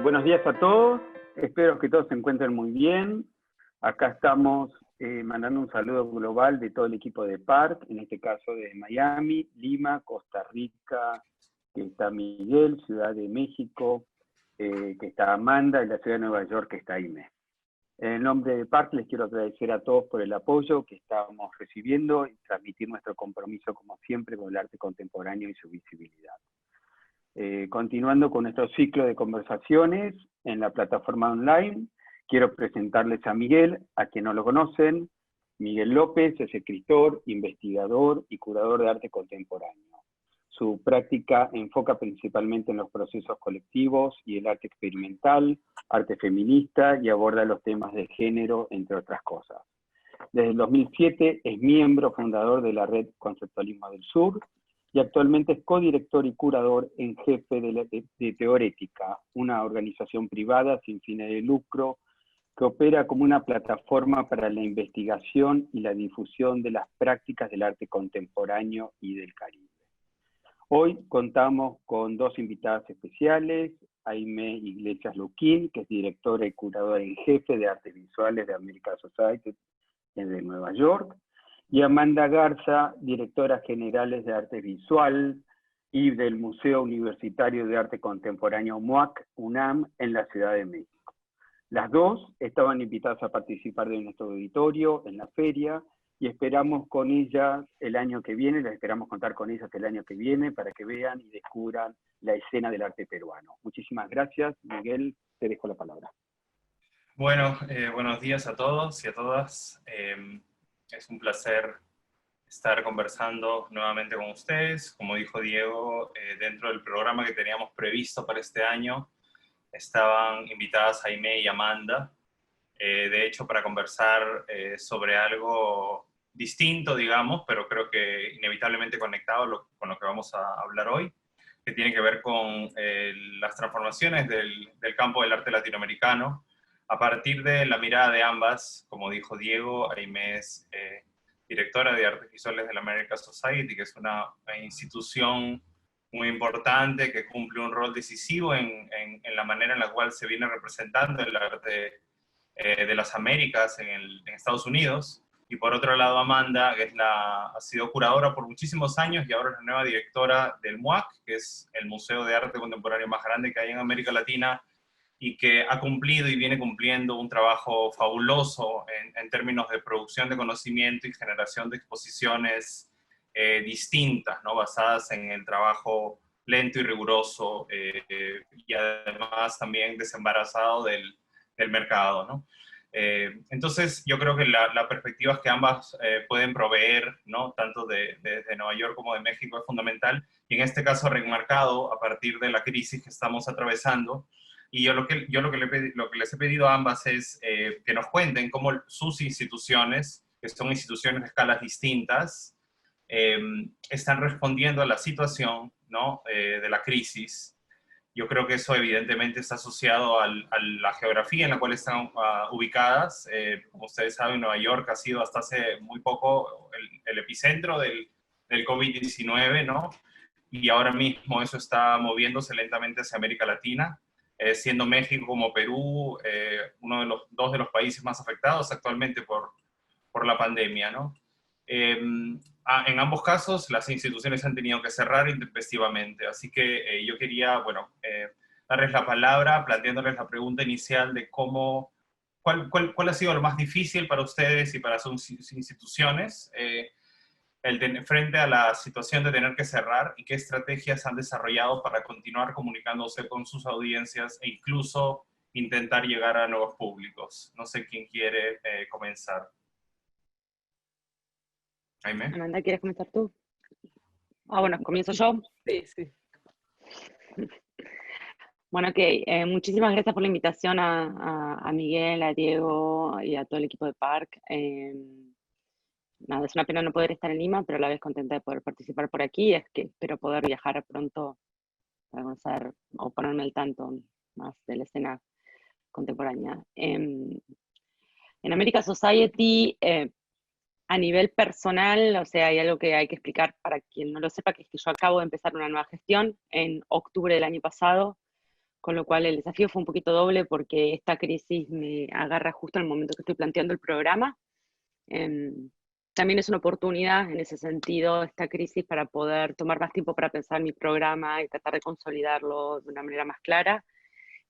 Buenos días a todos, espero que todos se encuentren muy bien. Acá estamos mandando un saludo global de todo el equipo de PARC, en este caso de Miami, Lima, Costa Rica, que está Miguel, Ciudad de México, que está Amanda, y la Ciudad de Nueva York, que está Aime. En nombre de PARC les quiero agradecer a todos por el apoyo que estamos recibiendo y transmitir nuestro compromiso, como siempre, con el arte contemporáneo y su visibilidad. Continuando con nuestro ciclo de conversaciones en la plataforma online, quiero presentarles a Miguel, a quien no lo conocen. Miguel López es escritor, investigador y curador de arte contemporáneo. Su práctica enfoca principalmente en los procesos colectivos y el arte experimental, arte feminista, y aborda los temas de género, entre otras cosas. Desde el 2007 es miembro fundador de la Red Conceptualismo del Sur, y actualmente es codirector y curador en jefe de Teorética, una organización privada sin fines de lucro que opera como una plataforma para la investigación y la difusión de las prácticas del arte contemporáneo y del Caribe. Hoy contamos con dos invitadas especiales: Aime Iglesias Luquín, que es directora y curadora en jefe de artes visuales de American Society de Nueva York, y Amanda Garza, directora general de Arte Visual y del Museo Universitario de Arte Contemporáneo MUAC, UNAM, en la Ciudad de México. Las dos estaban invitadas a participar de nuestro auditorio en la feria, y esperamos con ellas el año que viene, les esperamos contar con ellas el año que viene para que vean y descubran la escena del arte peruano. Muchísimas gracias. Miguel, te dejo la palabra. Bueno, buenos días a todos y a todas. Es un placer estar conversando nuevamente con ustedes. Como dijo Diego, dentro del programa que teníamos previsto para este año, estaban invitadas Aime y Amanda, de hecho para conversar sobre algo distinto, digamos, pero creo que inevitablemente conectado con lo que vamos a hablar hoy, que tiene que ver con las transformaciones del campo del arte latinoamericano, a partir de la mirada de ambas. Como dijo Diego, Aime es directora de Artes Visuales de la American Society, que es una institución muy importante que cumple un rol decisivo en la manera en la cual se viene representando el arte de las Américas en Estados Unidos. Y por otro lado, Amanda, que ha sido curadora por muchísimos años y ahora es la nueva directora del MUAC, que es el museo de arte contemporáneo más grande que hay en América Latina, y que ha cumplido y viene cumpliendo un trabajo fabuloso en términos de producción de conocimiento y generación de exposiciones distintas, ¿no? Basadas en el trabajo lento y riguroso, y además también desembarazado del mercado, ¿no? Entonces yo creo que la perspectiva que ambas pueden proveer, ¿no? Tanto desde Nueva York como de México, es fundamental, y en este caso remarcado a partir de la crisis que estamos atravesando. Y yo lo que les he pedido a ambas es que nos cuenten cómo sus instituciones, que son instituciones de escalas distintas, están respondiendo a la situación, ¿no? De la crisis. Yo creo que eso evidentemente está asociado a la geografía en la cual están ubicadas. Como ustedes saben, Nueva York ha sido hasta hace muy poco el epicentro del COVID-19, ¿no? Y ahora mismo eso está moviéndose lentamente hacia América Latina, siendo México como Perú uno de dos de los países más afectados actualmente por la pandemia, ¿no? En ambos casos, las instituciones han tenido que cerrar intempestivamente, así que yo quería, bueno, darles la palabra, planteándoles la pregunta inicial de cuál ha sido lo más difícil para ustedes y para sus instituciones, frente a la situación de tener que cerrar, y qué estrategias han desarrollado para continuar comunicándose con sus audiencias e incluso intentar llegar a nuevos públicos. No sé quién quiere comenzar. Aime. Amanda, ¿quieres comenzar tú? Bueno, ¿comienzo yo? Sí. Bueno, ok. Muchísimas gracias por la invitación a Miguel, a Diego y a todo el equipo de PARC. Nada, es una pena no poder estar en Lima, pero a la vez contenta de poder participar por aquí. Es que espero poder viajar pronto para conocer o ponerme al tanto más de la escena contemporánea. En American Society, a nivel personal, o sea, hay algo que hay que explicar para quien no lo sepa, que es que yo acabo de empezar una nueva gestión en octubre del año pasado, con lo cual el desafío fue un poquito doble porque esta crisis me agarra justo en el momento que estoy planteando el programa. También es una oportunidad en ese sentido, esta crisis, para poder tomar más tiempo para pensar mi programa y tratar de consolidarlo de una manera más clara.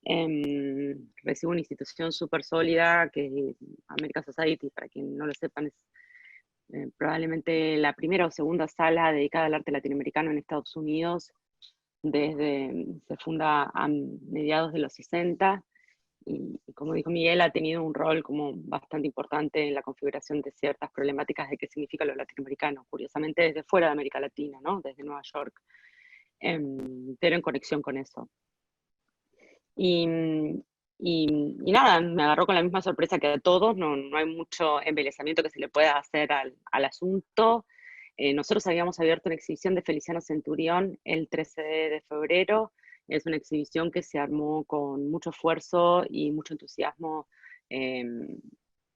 Recibo una institución súper sólida, que es American Society, para quien no lo sepan, es probablemente la primera o segunda sala dedicada al arte latinoamericano en Estados Unidos. Se funda a mediados de los 60, y como dijo Miguel, ha tenido un rol como bastante importante en la configuración de ciertas problemáticas de qué significa lo latinoamericano, curiosamente desde fuera de América Latina, ¿no? Desde Nueva York, pero en conexión con eso. Y nada, me agarró con la misma sorpresa que a todos, no hay mucho embelezamiento que se le pueda hacer al asunto. Nosotros habíamos abierto una exhibición de Feliciano Centurión el 13 de febrero. Es una exhibición que se armó con mucho esfuerzo y mucho entusiasmo.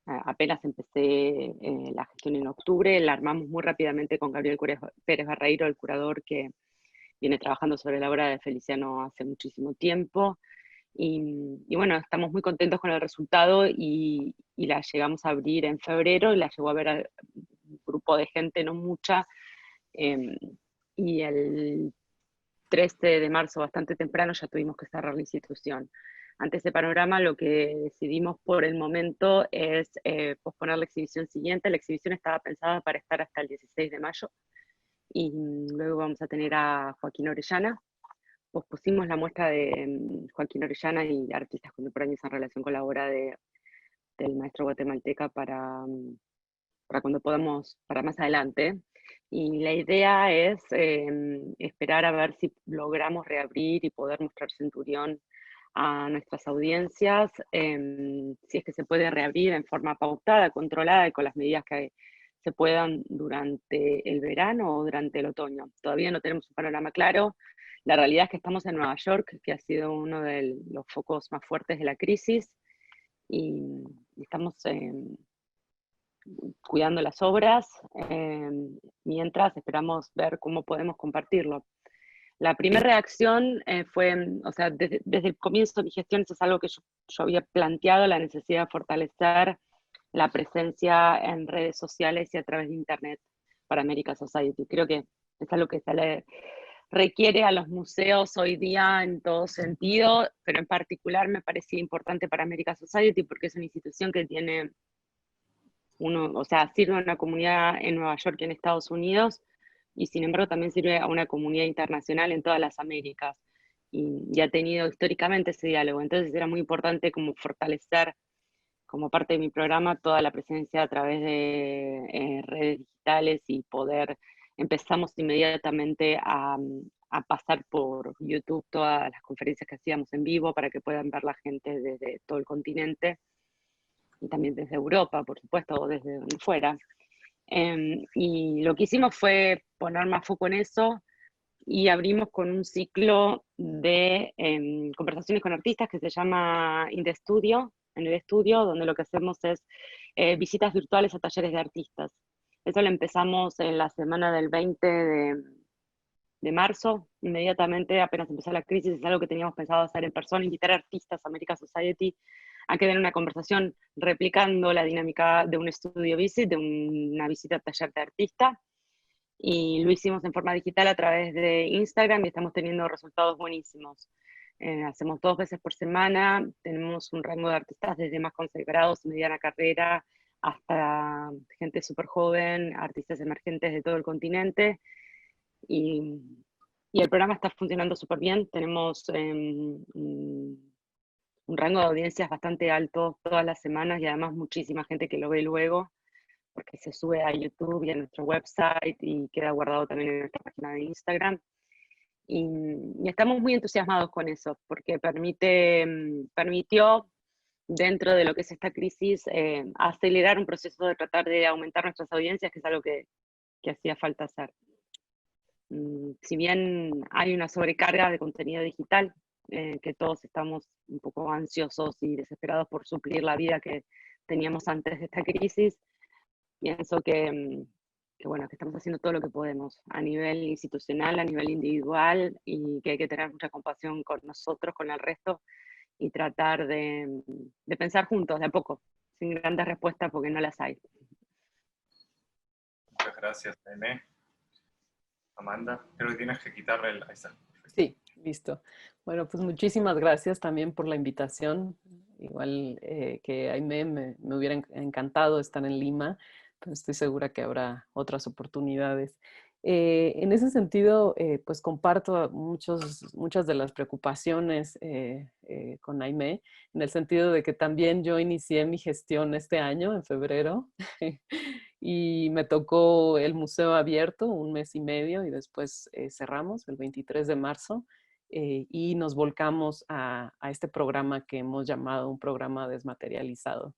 Apenas empecé la gestión en octubre, la armamos muy rápidamente con Gabriel Pérez Barreiro, el curador que viene trabajando sobre la obra de Feliciano hace muchísimo tiempo. Y bueno, estamos muy contentos con el resultado, y la llegamos a abrir en febrero, y la llegó a ver a un grupo de gente, no mucha, y el 13 de marzo, bastante temprano, ya tuvimos que cerrar la institución. Ante ese panorama, lo que decidimos por el momento es posponer la exhibición siguiente. La exhibición estaba pensada para estar hasta el 16 de mayo, y luego vamos a tener a Joaquín Orellana. Pospusimos la muestra de Joaquín Orellana y artistas contemporáneos en relación con la obra del maestro guatemalteca para cuando podamos, para más adelante. Y la idea es esperar a ver si logramos reabrir y poder mostrar Centurión a nuestras audiencias, si es que se puede reabrir en forma pautada, controlada y con las medidas que se puedan durante el verano o durante el otoño. Todavía no tenemos un panorama claro. La realidad es que estamos en Nueva York, que ha sido uno de los focos más fuertes de la crisis, y estamos cuidando las obras, mientras esperamos ver cómo podemos compartirlo. La primera reacción fue, o sea, desde el comienzo de mi gestión, eso es algo que yo había planteado, la necesidad de fortalecer la presencia en redes sociales y a través de Internet para American Society. Creo que es algo que se le requiere a los museos hoy día en todo sentido, pero en particular me parecía importante para American Society porque es una institución que tiene o sea, sirve a una comunidad en Nueva York y en Estados Unidos, y sin embargo también sirve a una comunidad internacional en todas las Américas, y ha tenido históricamente ese diálogo. Entonces era muy importante como fortalecer, como parte de mi programa, toda la presencia a través de redes digitales, y poder, empezamos inmediatamente a pasar por YouTube todas las conferencias que hacíamos en vivo para que puedan ver la gente desde todo el continente, y también desde Europa, por supuesto, o desde donde fuera. Y lo que hicimos fue poner más foco en eso, y abrimos con un ciclo de conversaciones con artistas que se llama In the Studio, en el estudio, donde lo que hacemos es visitas virtuales a talleres de artistas. Eso lo empezamos en la semana del 20 de marzo, inmediatamente apenas empezó la crisis. Es algo que teníamos pensado hacer en persona, invitar a artistas a American Society a que den una conversación replicando la dinámica de un studio visit, de una visita a taller de artista, y lo hicimos en forma digital a través de Instagram, y estamos teniendo resultados buenísimos. Hacemos 2 veces por semana, tenemos un rango de artistas desde más consagrados, mediana carrera, hasta gente súper joven, artistas emergentes de todo el continente, y el programa está funcionando súper bien. Tenemos un rango de audiencias bastante alto todas las semanas, y además muchísima gente que lo ve luego, porque se sube a YouTube y a nuestro website y queda guardado también en nuestra página de Instagram. Y estamos muy entusiasmados con eso, porque permitió, dentro de lo que es esta crisis, acelerar un proceso de tratar de aumentar nuestras audiencias, que es algo que hacía falta hacer. Si bien hay una sobrecarga de contenido digital, que todos estamos un poco ansiosos y desesperados por suplir la vida que teníamos antes de esta crisis, pienso que bueno, que estamos haciendo todo lo que podemos a nivel institucional, a nivel individual, y que hay que tener mucha compasión con nosotros, con el resto, y tratar de pensar juntos, de a poco, sin grandes respuestas porque no las hay. Muchas gracias, Aimee. Amanda, creo que tienes que quitarle el... Ahí está. Sí, listo. Bueno, pues muchísimas gracias también por la invitación. Igual que Aimee, me hubiera encantado estar en Lima, pero estoy segura que habrá otras oportunidades. En ese sentido, pues comparto muchas de las preocupaciones con Aimee, en el sentido de que también yo inicié mi gestión este año, en febrero, y me tocó el museo abierto 1 mes y medio y después cerramos el 23 de marzo y nos volcamos a este programa que hemos llamado un programa desmaterializado,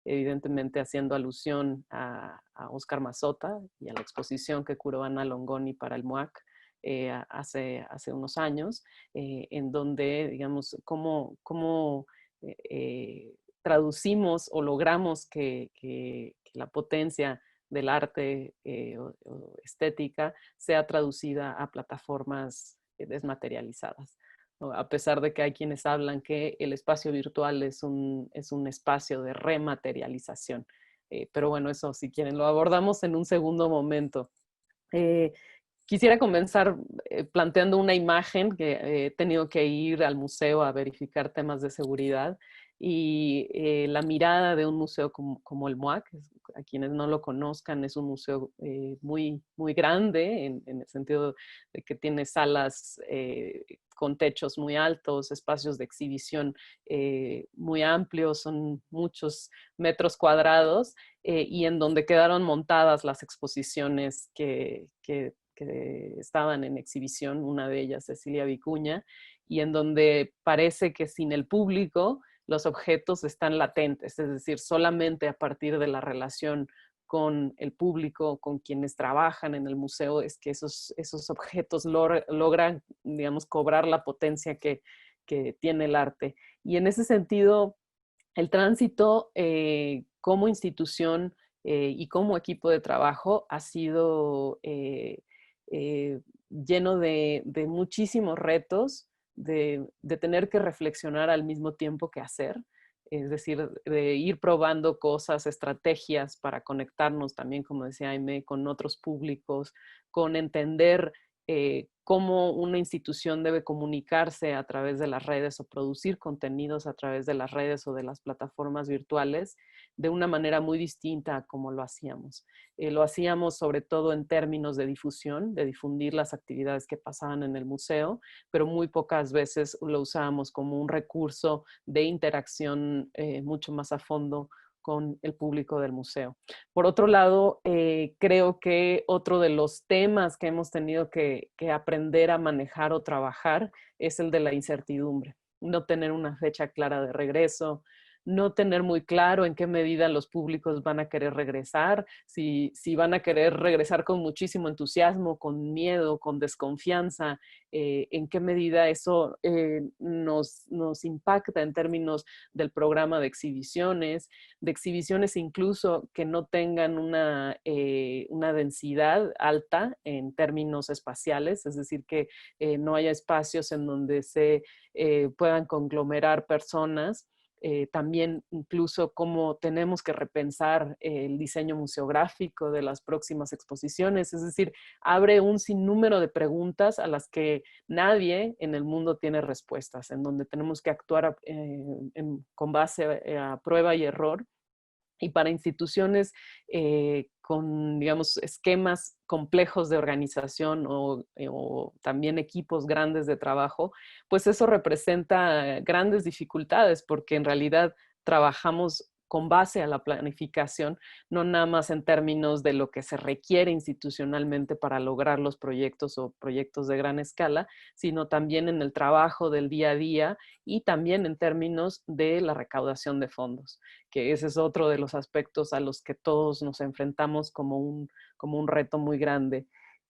evidentemente haciendo alusión a Óscar Mazzotta y a la exposición que curó Ana Longoni para el MUAC hace unos años, en donde, digamos, cómo traducimos o logramos que la potencia del arte o estética sea traducida a plataformas desmaterializadas, ¿no? A pesar de que hay quienes hablan que el espacio virtual es un espacio de rematerialización. Pero bueno, eso si quieren lo abordamos en un segundo momento. Quisiera comenzar planteando una imagen que he tenido que ir al museo a verificar temas de seguridad y la mirada de un museo como el MUAC, a quienes no lo conozcan, es un museo muy grande en el sentido de que tiene salas con techos muy altos, espacios de exhibición muy amplios, son muchos metros cuadrados y en donde quedaron montadas las exposiciones que estaban en exhibición, una de ellas Cecilia Vicuña, y en donde parece que sin el público los objetos están latentes, es decir, solamente a partir de la relación con el público, con quienes trabajan en el museo, es que esos objetos logran, digamos, cobrar la potencia que tiene el arte. Y en ese sentido, el tránsito como institución y como equipo de trabajo ha sido lleno de muchísimos retos, de tener que reflexionar al mismo tiempo que hacer, es decir, de ir probando cosas, estrategias para conectarnos también, como decía Aimee, con otros públicos, con entender cómo una institución debe comunicarse a través de las redes o producir contenidos a través de las redes o de las plataformas virtuales de una manera muy distinta a como lo hacíamos. Lo hacíamos sobre todo en términos de difusión, de difundir las actividades que pasaban en el museo, pero muy pocas veces lo usábamos como un recurso de interacción mucho más a fondo con el público del museo. Por otro lado, creo que otro de los temas que hemos tenido que aprender a manejar o trabajar es el de la incertidumbre. No tener una fecha clara de regreso, no tener muy claro en qué medida los públicos van a querer regresar, si van a querer regresar con muchísimo entusiasmo, con miedo, con desconfianza, en qué medida eso nos impacta en términos del programa de exhibiciones incluso que no tengan una densidad alta en términos espaciales, es decir, que no haya espacios en donde se puedan conglomerar personas. También incluso cómo tenemos que repensar el diseño museográfico de las próximas exposiciones, es decir, abre un sinnúmero de preguntas a las que nadie en el mundo tiene respuestas, en donde tenemos que actuar con base a prueba y error. Y para instituciones con, digamos, esquemas complejos de organización o también equipos grandes de trabajo, pues eso representa grandes dificultades porque en realidad trabajamos con base a la planificación, no nada más en términos de lo que se requiere institucionalmente para lograr los proyectos o proyectos de gran escala, sino también en el trabajo del día a día y también en términos de la recaudación de fondos, que ese es otro de los aspectos a los que todos nos enfrentamos como un reto muy grande.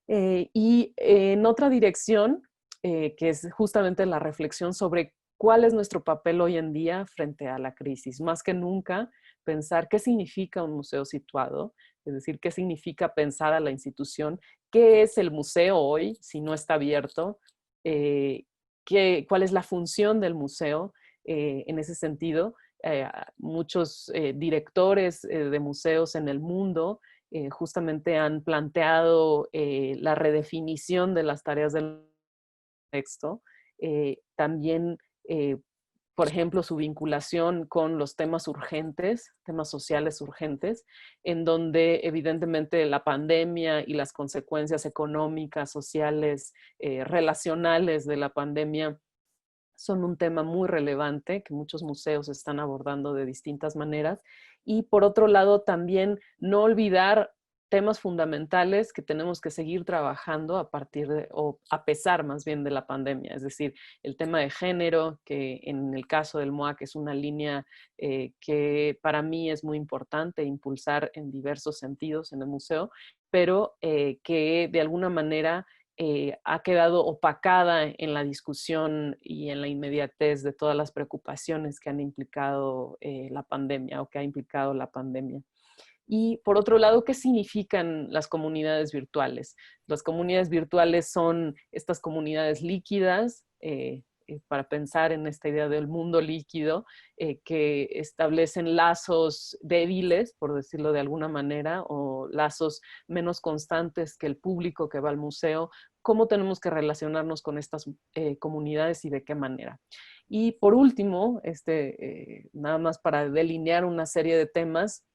Y en otra dirección, que es justamente la reflexión sobre cuál es nuestro papel hoy en día frente a la crisis. Más que nunca, pensar qué significa un museo situado, es decir, qué significa pensar a la institución, qué es el museo hoy si no está abierto, cuál es la función del museo en ese sentido. Muchos directores de museos en el mundo justamente han planteado la redefinición de las tareas del texto. También, por ejemplo, su vinculación con los temas urgentes, temas sociales urgentes, en donde evidentemente la pandemia y las consecuencias económicas, sociales, relacionales de la pandemia son un tema muy relevante que muchos museos están abordando de distintas maneras. Y por otro lado, también no olvidar temas fundamentales que tenemos que seguir trabajando a partir de, o a pesar más bien de la pandemia. Es decir, el tema de género, que en el caso del MOAC es una línea que para mí es muy importante impulsar en diversos sentidos en el museo, pero que de alguna manera ha quedado opacada en la discusión y en la inmediatez de todas las preocupaciones que han implicado la pandemia o que ha implicado la pandemia. Y por otro lado, ¿qué significan las comunidades virtuales? Las comunidades virtuales son estas comunidades líquidas, para pensar en esta idea del mundo líquido, que establecen lazos débiles, por decirlo de alguna manera, o lazos menos constantes que el público que va al museo. ¿Cómo tenemos que relacionarnos con estas comunidades y de qué manera? Y por último, nada más para delinear una serie de temas,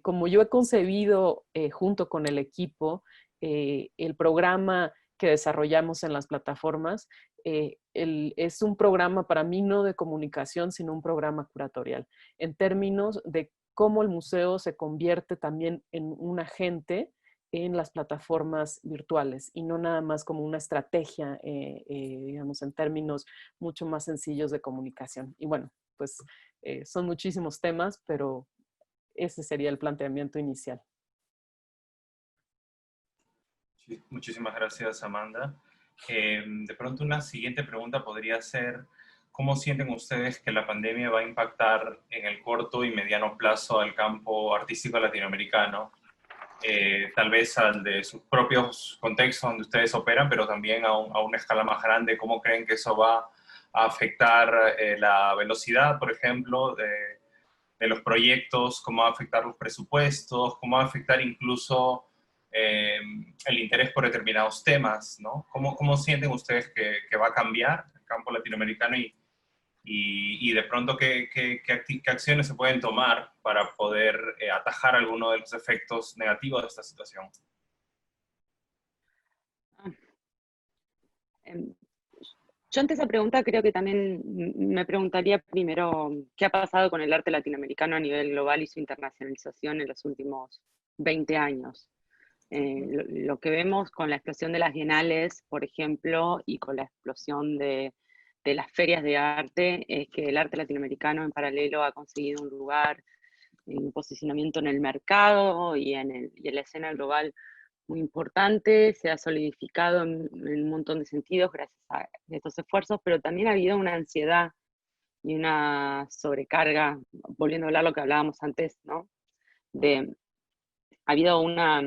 como yo he concebido junto con el equipo el programa que desarrollamos en las plataformas, es un programa para mí no de comunicación, sino un programa curatorial, en términos de cómo el museo se convierte también en un agente en las plataformas virtuales y no nada más como una estrategia, digamos, en términos mucho más sencillos de comunicación. Y bueno, pues son muchísimos temas, pero ese sería el planteamiento inicial. Sí, muchísimas gracias, Amanda. De pronto una siguiente pregunta podría ser, ¿cómo sienten ustedes que la pandemia va a impactar en el corto y mediano plazo al campo artístico latinoamericano? Tal vez al de sus propios contextos donde ustedes operan, pero también a una escala más grande. ¿Cómo creen que eso va a afectar la velocidad, por ejemplo, de los proyectos? ¿Cómo va a afectar los presupuestos? ¿Cómo va a afectar incluso el interés por determinados temas, ¿no? ¿Cómo sienten ustedes que va a cambiar el campo latinoamericano y de pronto qué acciones se pueden tomar para poder atajar alguno de los efectos negativos de esta situación? Yo ante esa pregunta creo que también me preguntaría primero qué ha pasado con el arte latinoamericano a nivel global y su internacionalización en los últimos 20 años. Lo que vemos con la explosión de las bienales, por ejemplo, y con la explosión de las ferias de arte, es que el arte latinoamericano en paralelo ha conseguido un lugar, un posicionamiento en el mercado y en la escena global muy importante, se ha solidificado en un montón de sentidos gracias a estos esfuerzos, pero también ha habido una ansiedad y una sobrecarga, volviendo a hablar lo que hablábamos antes, ¿no? Ha habido una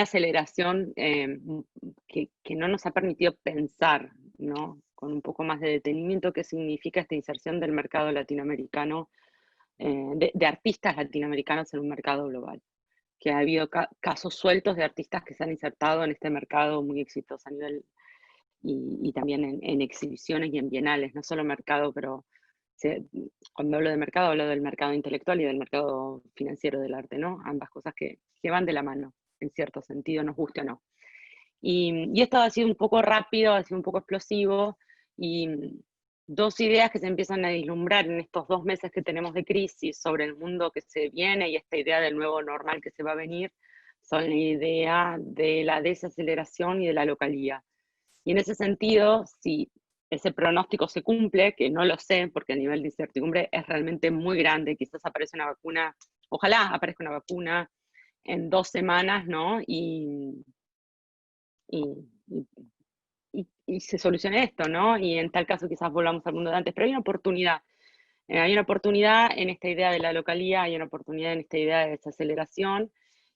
aceleración que no nos ha permitido pensar, ¿no? Con un poco más de detenimiento qué significa esta inserción del mercado latinoamericano, de artistas latinoamericanos en un mercado global. Que ha habido casos sueltos de artistas que se han insertado en este mercado muy exitoso a nivel, y también en exhibiciones y en bienales, no solo mercado, pero cuando hablo de mercado, hablo del mercado intelectual y del mercado financiero del arte, ¿no? Ambas cosas que van de la mano, en cierto sentido, nos guste o no. Y esto ha sido un poco rápido, ha sido un poco explosivo, y dos ideas que se empiezan a vislumbrar en estos 2 meses que tenemos de crisis sobre el mundo que se viene y esta idea del nuevo normal que se va a venir, son la idea de la desaceleración y de la localía. Y en ese sentido, si ese pronóstico se cumple, que no lo sé, porque el nivel de incertidumbre es realmente muy grande, quizás aparece una vacuna, ojalá aparezca una vacuna en 2 semanas, ¿no? Y se solucione esto, ¿no? Y en tal caso quizás volvamos al mundo de antes, pero hay una oportunidad Hay una oportunidad en esta idea de la localía, hay una oportunidad en esta idea de desaceleración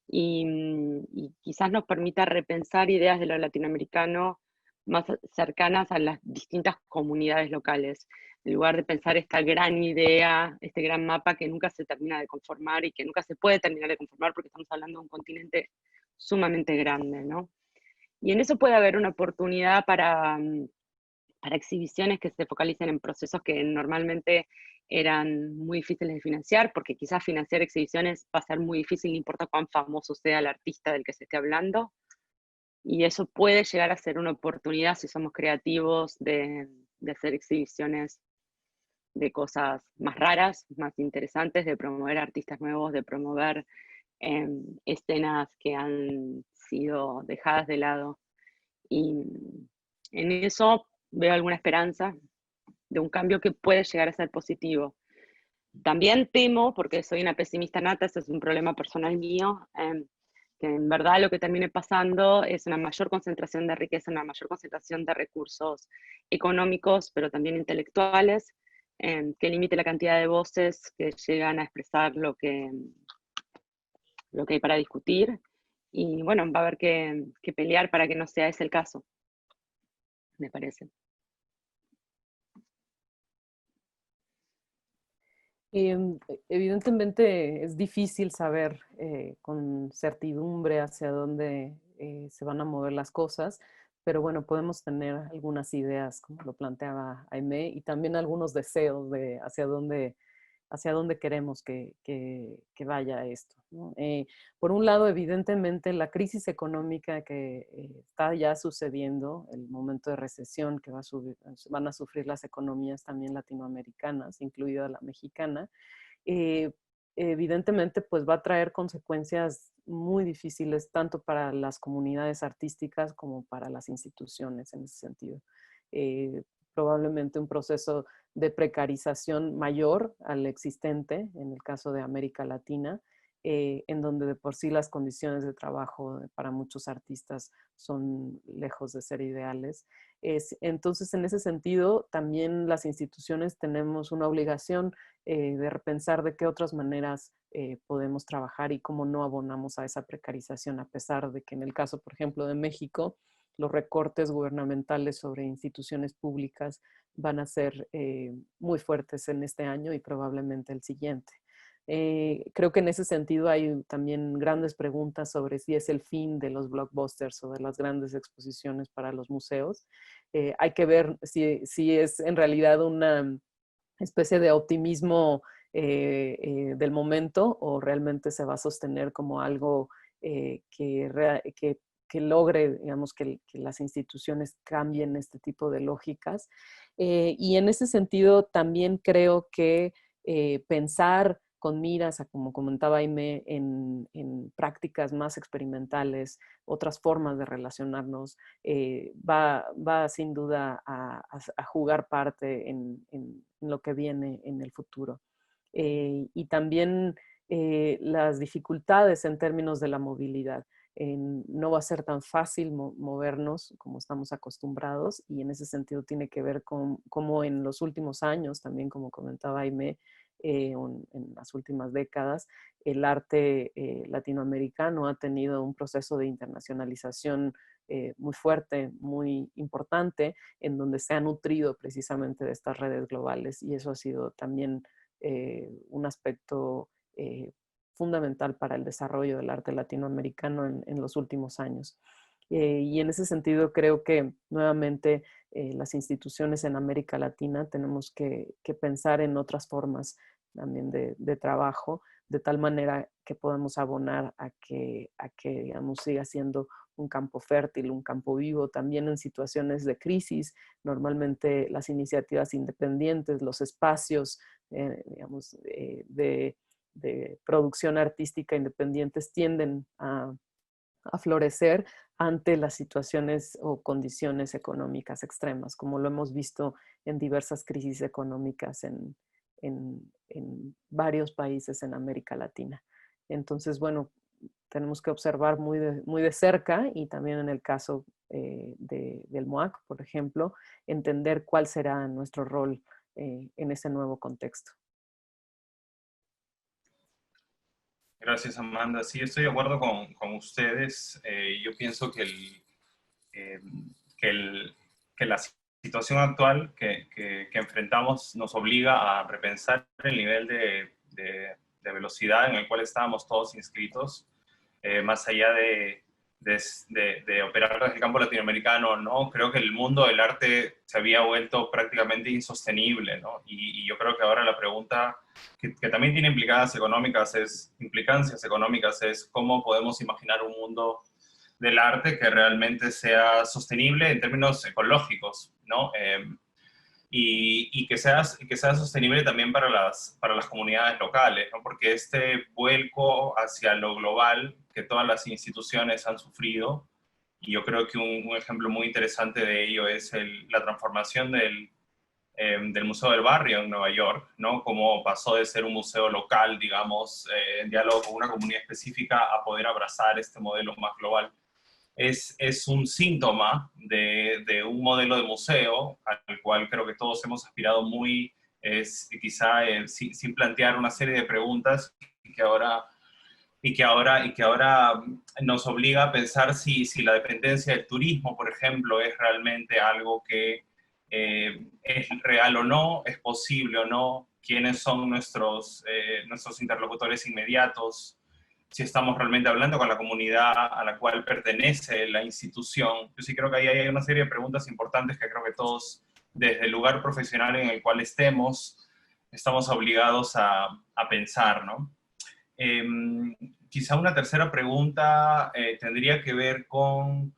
y quizás nos permita repensar ideas de lo latinoamericano más cercanas a las distintas comunidades locales, en lugar de pensar esta gran idea, este gran mapa que nunca se termina de conformar y que nunca se puede terminar de conformar porque estamos hablando de un continente sumamente grande, ¿no? Y en eso puede haber una oportunidad para exhibiciones que se focalicen en procesos que normalmente eran muy difíciles de financiar, porque quizás financiar exhibiciones va a ser muy difícil, no importa cuán famoso sea el artista del que se esté hablando, y eso puede llegar a ser una oportunidad si somos creativos de hacer exhibiciones de cosas más raras, más interesantes, de promover artistas nuevos, de promover escenas que han sido dejadas de lado. Y en eso veo alguna esperanza de un cambio que puede llegar a ser positivo. También temo, porque soy una pesimista nata, ese es un problema personal mío, que en verdad lo que termine pasando es una mayor concentración de riqueza, una mayor concentración de recursos económicos, pero también intelectuales, que limite la cantidad de voces que llegan a expresar lo que hay para discutir. Y bueno, va a haber que pelear para que no sea ese el caso, me parece. Evidentemente es difícil saber con certidumbre hacia dónde se van a mover las cosas, pero bueno, podemos tener algunas ideas, como lo planteaba Aimé, y también algunos deseos de hacia dónde queremos que vaya esto, ¿no? Por un lado, evidentemente, la crisis económica que está ya sucediendo, el momento de recesión que van a sufrir las economías también latinoamericanas, incluida la mexicana, eh, evidentemente pues va a traer consecuencias muy difíciles tanto para las comunidades artísticas como para las instituciones en ese sentido. Probablemente un proceso de precarización mayor al existente en el caso de América Latina, en donde de por sí las condiciones de trabajo para muchos artistas son lejos de ser ideales. Entonces, en ese sentido, también las instituciones tenemos una obligación de repensar de qué otras maneras podemos trabajar y cómo no abonamos a esa precarización, a pesar de que en el caso, por ejemplo, de México, los recortes gubernamentales sobre instituciones públicas van a ser muy fuertes en este año y probablemente el siguiente. Creo que en ese sentido hay también grandes preguntas sobre si es el fin de los blockbusters o de las grandes exposiciones para los museos. Hay que ver si es en realidad una especie de optimismo del momento o realmente se va a sostener como algo que logre, digamos, que las instituciones cambien este tipo de lógicas. Y en ese sentido también creo que pensar con miras, a, como comentaba Aimé, en prácticas más experimentales, otras formas de relacionarnos, va sin duda a jugar parte en lo que viene en el futuro. Y también las dificultades en términos de la movilidad. No va a ser tan fácil movernos como estamos acostumbrados y en ese sentido tiene que ver con cómo en los últimos años, también como comentaba Aimé, en las últimas décadas, el arte latinoamericano ha tenido un proceso de internacionalización muy fuerte, muy importante, en donde se ha nutrido precisamente de estas redes globales y eso ha sido también un aspecto fundamental para el desarrollo del arte latinoamericano en los últimos años. Y en ese sentido creo que nuevamente las instituciones en América Latina tenemos que pensar en otras formas también de trabajo, de tal manera que podamos abonar a que digamos, siga siendo un campo fértil, un campo vivo, también en situaciones de crisis. Normalmente las iniciativas independientes, los espacios, digamos, de producción artística independientes tienden a florecer ante las situaciones o condiciones económicas extremas, como lo hemos visto en diversas crisis económicas en varios países en América Latina. Entonces, bueno, tenemos que observar muy de cerca y también en el caso del MOAC, por ejemplo, entender cuál será nuestro rol en ese nuevo contexto. Gracias, Amanda. Sí, estoy de acuerdo con ustedes. Yo pienso que la situación actual que enfrentamos nos obliga a repensar el nivel de velocidad en el cual estábamos todos inscritos, más allá de operar desde el campo latinoamericano, ¿no? Creo que el mundo del arte se había vuelto prácticamente insostenible, ¿no? Y yo creo que ahora la pregunta que también tiene implicancias económicas es cómo podemos imaginar un mundo del arte que realmente sea sostenible en términos ecológicos, ¿no? Y que sea sostenible también para las comunidades locales, ¿no? Porque este vuelco hacia lo global que todas las instituciones han sufrido, y yo creo que un ejemplo muy interesante de ello es la transformación del Museo del Barrio en Nueva York, ¿no? Cómo pasó de ser un museo local, digamos, en diálogo con una comunidad específica, a poder abrazar este modelo más global. Es un síntoma de un modelo de museo al cual creo que todos hemos aspirado muy, quizá sin plantear una serie de preguntas y que ahora nos obliga a pensar si la dependencia del turismo, por ejemplo, es realmente algo que es real o no, es posible o no, quiénes son nuestros interlocutores inmediatos, si estamos realmente hablando con la comunidad a la cual pertenece la institución. Yo sí creo que ahí hay una serie de preguntas importantes que creo que todos, desde el lugar profesional en el cual estamos obligados a pensar, ¿no? Quizá una tercera pregunta tendría que ver con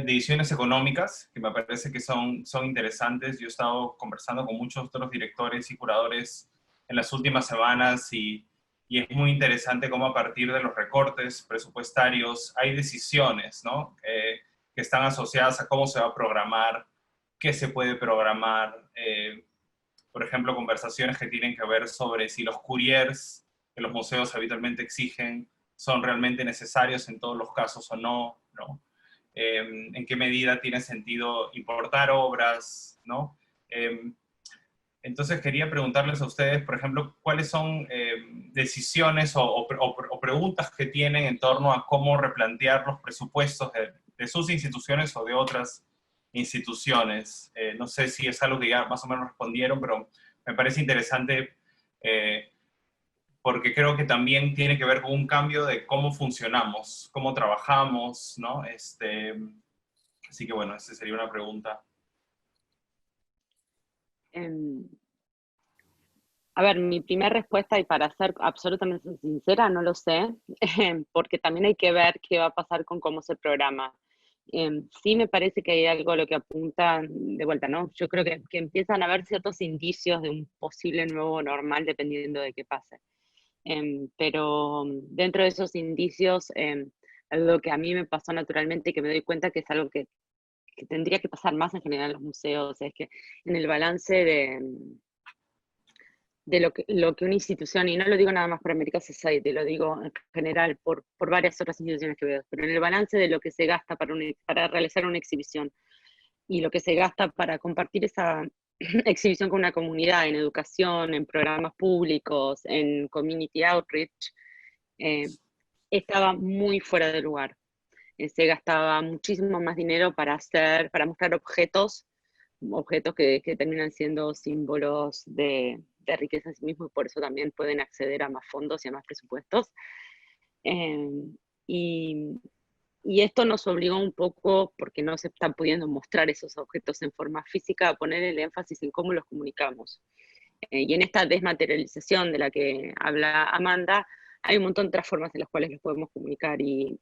decisiones económicas, que me parece que son interesantes. Yo he estado conversando con muchos otros directores y curadores en las últimas semanas y es muy interesante cómo a partir de los recortes presupuestarios hay decisiones, ¿no? Que están asociadas a cómo se va a programar, qué se puede programar. Por ejemplo, conversaciones que tienen que ver sobre si los couriers que los museos habitualmente exigen son realmente necesarios en todos los casos o no, ¿no? En qué medida tiene sentido importar obras, ¿no? Entonces quería preguntarles a ustedes, por ejemplo, cuáles son decisiones o preguntas que tienen en torno a cómo replantear los presupuestos de sus instituciones o de otras instituciones. No sé si es algo que ya más o menos respondieron, pero me parece interesante porque creo que también tiene que ver con un cambio de cómo funcionamos, cómo trabajamos, ¿no? Así que bueno, esa sería una pregunta. A ver, mi primera respuesta, y para ser absolutamente sincera, no lo sé, porque también hay que ver qué va a pasar con cómo se programa. Sí me parece que hay algo a lo que apunta de vuelta, ¿no? Yo creo que empiezan a haber ciertos indicios de un posible nuevo normal dependiendo de qué pase. Pero dentro de esos indicios, algo que a mí me pasó naturalmente y que me doy cuenta que es algo que tendría que pasar más en general en los museos, es que en el balance de lo que una institución, y no lo digo nada más por America Society, lo digo en general por varias otras instituciones que veo, pero en el balance de lo que se gasta para realizar una exhibición y lo que se gasta para compartir esa exhibición con una comunidad, en educación, en programas públicos, en community outreach, estaba muy fuera de lugar. Se gastaba muchísimo más dinero para mostrar objetos que terminan siendo símbolos de riqueza en sí mismos, y por eso también pueden acceder a más fondos y a más presupuestos. Y esto nos obligó un poco, porque no se están pudiendo mostrar esos objetos en forma física, a poner el énfasis en cómo los comunicamos. Y en esta desmaterialización de la que habla Amanda, hay un montón de otras formas en las cuales los podemos comunicar, y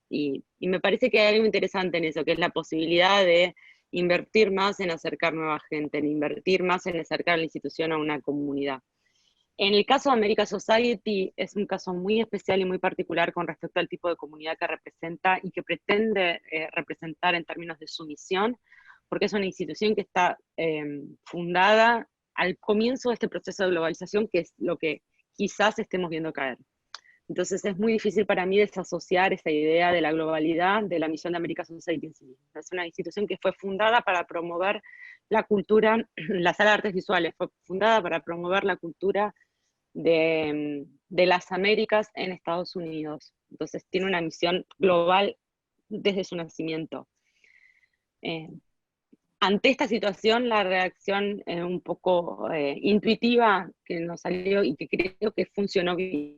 me parece que hay algo interesante en eso, que es la posibilidad de invertir más en acercar nueva gente, en invertir más en acercar la institución a una comunidad. En el caso de America Society es un caso muy especial y muy particular con respecto al tipo de comunidad que representa y que pretende representar en términos de su misión, porque es una institución que está fundada al comienzo de este proceso de globalización, que es lo que quizás estemos viendo caer. Entonces es muy difícil para mí desasociar esa idea de la globalidad de la misión de America Society en sí misma. Es una institución que fue fundada para promover la cultura, la Sala de Artes Visuales fue fundada para promover la cultura de las Américas en Estados Unidos. Entonces tiene una misión global desde su nacimiento. Ante esta situación, la reacción un poco intuitiva que nos salió y que creo que funcionó bien,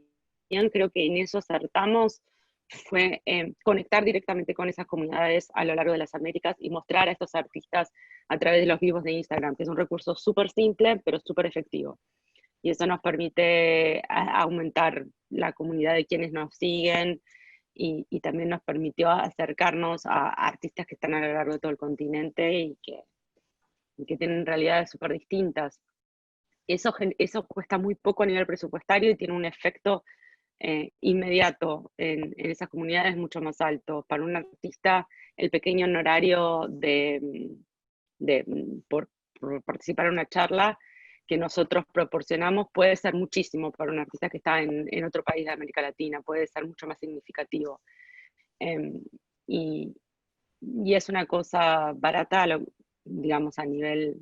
creo que en eso acertamos, fue conectar directamente con esas comunidades a lo largo de las Américas y mostrar a estos artistas a través de los vivos de Instagram, que es un recurso súper simple, pero súper efectivo. Y eso nos permite aumentar la comunidad de quienes nos siguen y también nos permitió acercarnos a artistas que están a lo largo de todo el continente y que tienen realidades súper distintas. Eso cuesta muy poco a nivel presupuestario y tiene un efecto inmediato en esas comunidades mucho más alto. Para un artista, el pequeño honorario por participar en una charla que nosotros proporcionamos puede ser muchísimo para un artista que está en otro país de América Latina, puede ser mucho más significativo. Y es una cosa barata, digamos, a nivel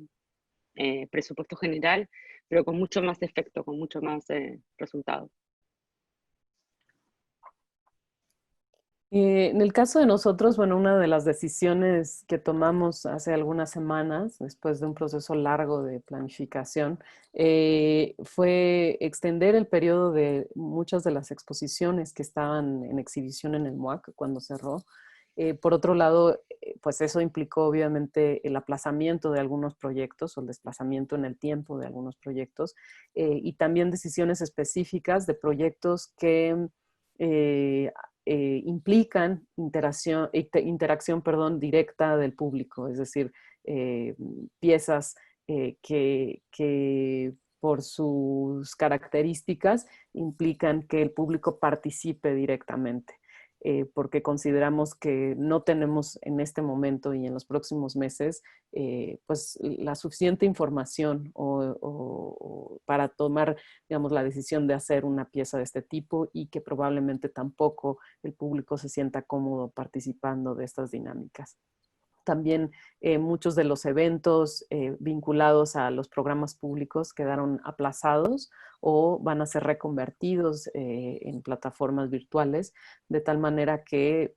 presupuesto general, pero con mucho más efecto, con mucho más resultado. En el caso de nosotros, bueno, una de las decisiones que tomamos hace algunas semanas, después de un proceso largo de planificación, fue extender el periodo de muchas de las exposiciones que estaban en exhibición en el MUAC cuando cerró. Por otro lado, pues eso implicó obviamente el aplazamiento de algunos proyectos o el desplazamiento en el tiempo de algunos proyectos y también decisiones específicas de proyectos que implican interacción directa del público, es decir, piezas que por sus características implican que el público participe directamente. Porque consideramos que no tenemos en este momento y en los próximos meses pues la suficiente información para tomar, digamos, la decisión de hacer una pieza de este tipo y que probablemente tampoco el público se sienta cómodo participando de estas dinámicas. También muchos de los eventos vinculados a los programas públicos quedaron aplazados o van a ser reconvertidos en plataformas virtuales, de tal manera que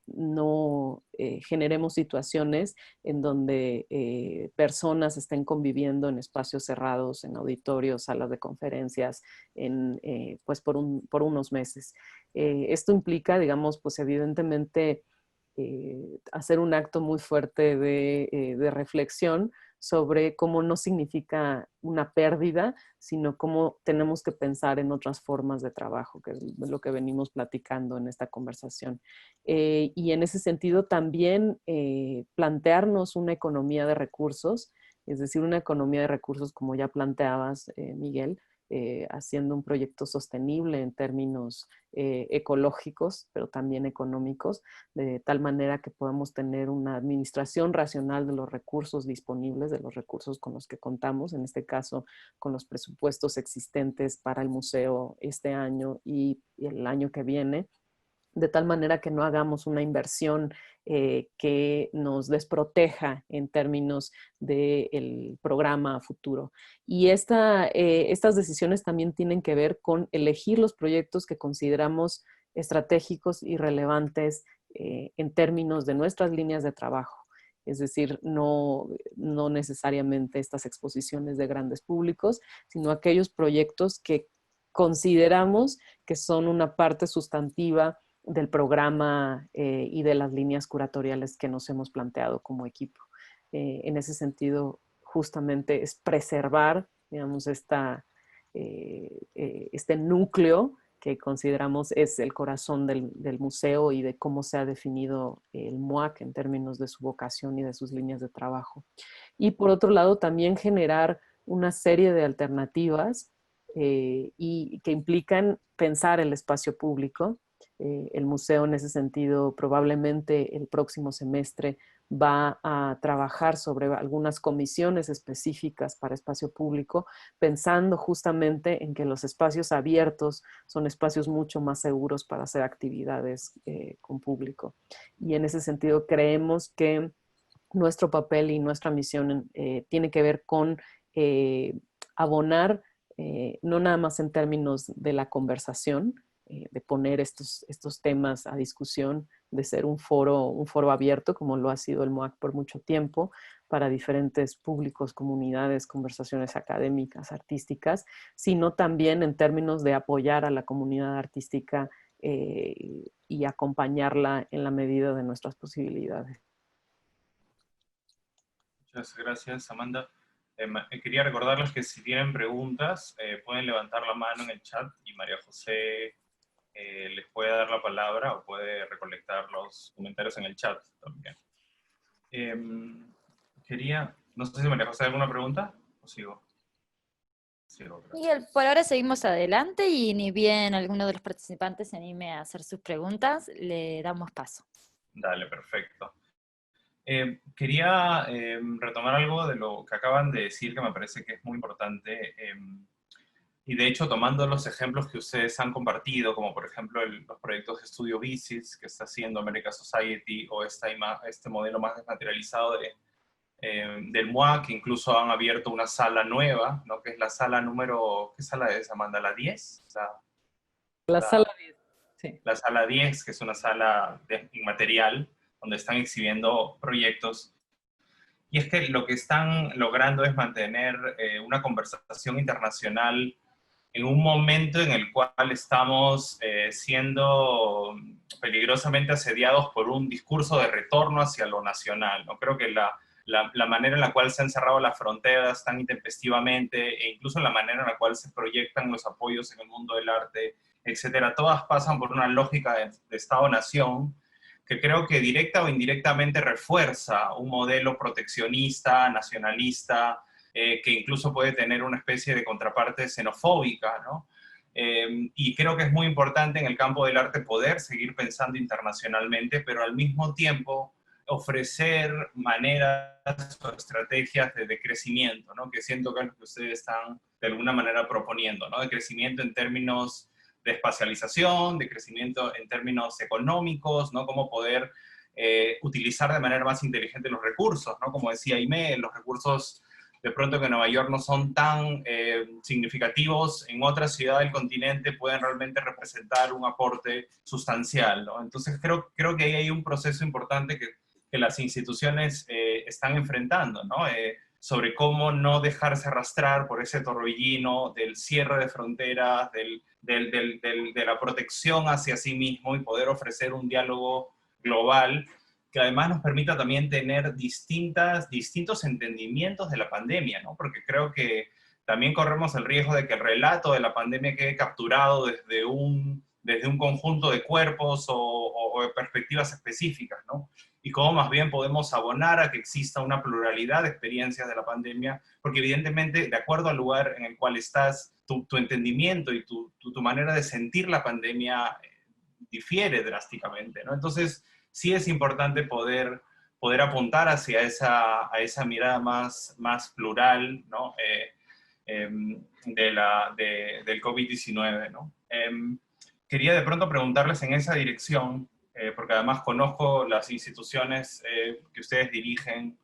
no generemos situaciones en donde personas estén conviviendo en espacios cerrados, en auditorios, salas de conferencias, pues por unos meses. Esto implica, digamos, pues evidentemente hacer un acto muy fuerte de reflexión sobre cómo no significa una pérdida, sino cómo tenemos que pensar en otras formas de trabajo, que es lo que venimos platicando en esta conversación. Y en ese sentido también plantearnos una economía de recursos, es decir, una economía de recursos como ya planteabas, Miguel, haciendo un proyecto sostenible en términos ecológicos, pero también económicos, de tal manera que podamos tener una administración racional de los recursos disponibles, de los recursos con los que contamos, en este caso con los presupuestos existentes para el museo este año y el año que viene, de tal manera que no hagamos una inversión que nos desproteja en términos del programa futuro. Y estas decisiones también tienen que ver con elegir los proyectos que consideramos estratégicos y relevantes en términos de nuestras líneas de trabajo. Es decir, no necesariamente estas exposiciones de grandes públicos, sino aquellos proyectos que consideramos que son una parte sustantiva del programa y de las líneas curatoriales que nos hemos planteado como equipo. En ese sentido, justamente es preservar, digamos, este núcleo que consideramos es el corazón del museo y de cómo se ha definido el MUAC en términos de su vocación y de sus líneas de trabajo. Y por otro lado, también generar una serie de alternativas y que implican pensar el espacio público El museo en ese sentido probablemente el próximo semestre va a trabajar sobre algunas comisiones específicas para espacio público, pensando justamente en que los espacios abiertos son espacios mucho más seguros para hacer actividades con público. Y en ese sentido creemos que nuestro papel y nuestra misión tiene que ver con abonar, no nada más en términos de la conversación, de poner estos temas a discusión, de ser un foro abierto, como lo ha sido el MOAC por mucho tiempo, para diferentes públicos, comunidades, conversaciones académicas, artísticas, sino también en términos de apoyar a la comunidad artística y acompañarla en la medida de nuestras posibilidades. Muchas gracias, Amanda. Quería recordarles que si tienen preguntas, pueden levantar la mano en el chat y María José les puede dar la palabra o puede recolectar los comentarios en el chat también. No sé si María José, ¿alguna pregunta? ¿O sigo? Miguel, por ahora seguimos adelante y ni bien alguno de los participantes se anime a hacer sus preguntas, le damos paso. Dale, perfecto. Quería retomar algo de lo que acaban de decir que me parece que es muy importante. Y de hecho, tomando los ejemplos que ustedes han compartido, como por ejemplo los proyectos de estudio Visits que está haciendo America Society, o este modelo más desmaterializado del MOAC, que incluso han abierto una sala nueva, ¿no? Que es la sala número... ¿Qué sala es, Amanda? ¿La 10? La sala 10, sí. La sala 10, que es una sala inmaterial, donde están exhibiendo proyectos. Y es que lo que están logrando es mantener una conversación internacional en un momento en el cual estamos siendo peligrosamente asediados por un discurso de retorno hacia lo nacional, ¿no? Creo que la manera en la cual se han cerrado las fronteras tan intempestivamente, e incluso la manera en la cual se proyectan los apoyos en el mundo del arte, etcétera, todas pasan por una lógica de Estado-nación, que creo que directa o indirectamente refuerza un modelo proteccionista, nacionalista, que incluso puede tener una especie de contraparte xenofóbica, ¿no? Y creo que es muy importante en el campo del arte poder seguir pensando internacionalmente, pero al mismo tiempo ofrecer maneras o estrategias de crecimiento, ¿no? Que siento que es lo que ustedes están de alguna manera proponiendo, ¿no? De crecimiento en términos de espacialización, de crecimiento en términos económicos, ¿no? Cómo poder utilizar de manera más inteligente los recursos, ¿no? Como decía Aimé, los recursos de pronto que en Nueva York no son tan significativos, en otra ciudad del continente pueden realmente representar un aporte sustancial, ¿no? Entonces creo que ahí hay un proceso importante que las instituciones están enfrentando, ¿no? Sobre cómo no dejarse arrastrar por ese torbellino del cierre de fronteras, de la protección hacia sí mismo y poder ofrecer un diálogo global que además nos permita también tener distintos entendimientos de la pandemia, ¿no? Porque creo que también corremos el riesgo de que el relato de la pandemia quede capturado desde un conjunto de cuerpos o de perspectivas específicas, ¿no? Y cómo más bien podemos abonar a que exista una pluralidad de experiencias de la pandemia, porque evidentemente, de acuerdo al lugar en el cual estás, tu entendimiento y tu manera de sentir la pandemia difiere drásticamente, ¿no? Entonces, sí es importante poder apuntar hacia esa mirada más plural, ¿no? Del COVID-19, ¿no? Quería de pronto preguntarles en esa dirección, porque además conozco las instituciones que ustedes dirigen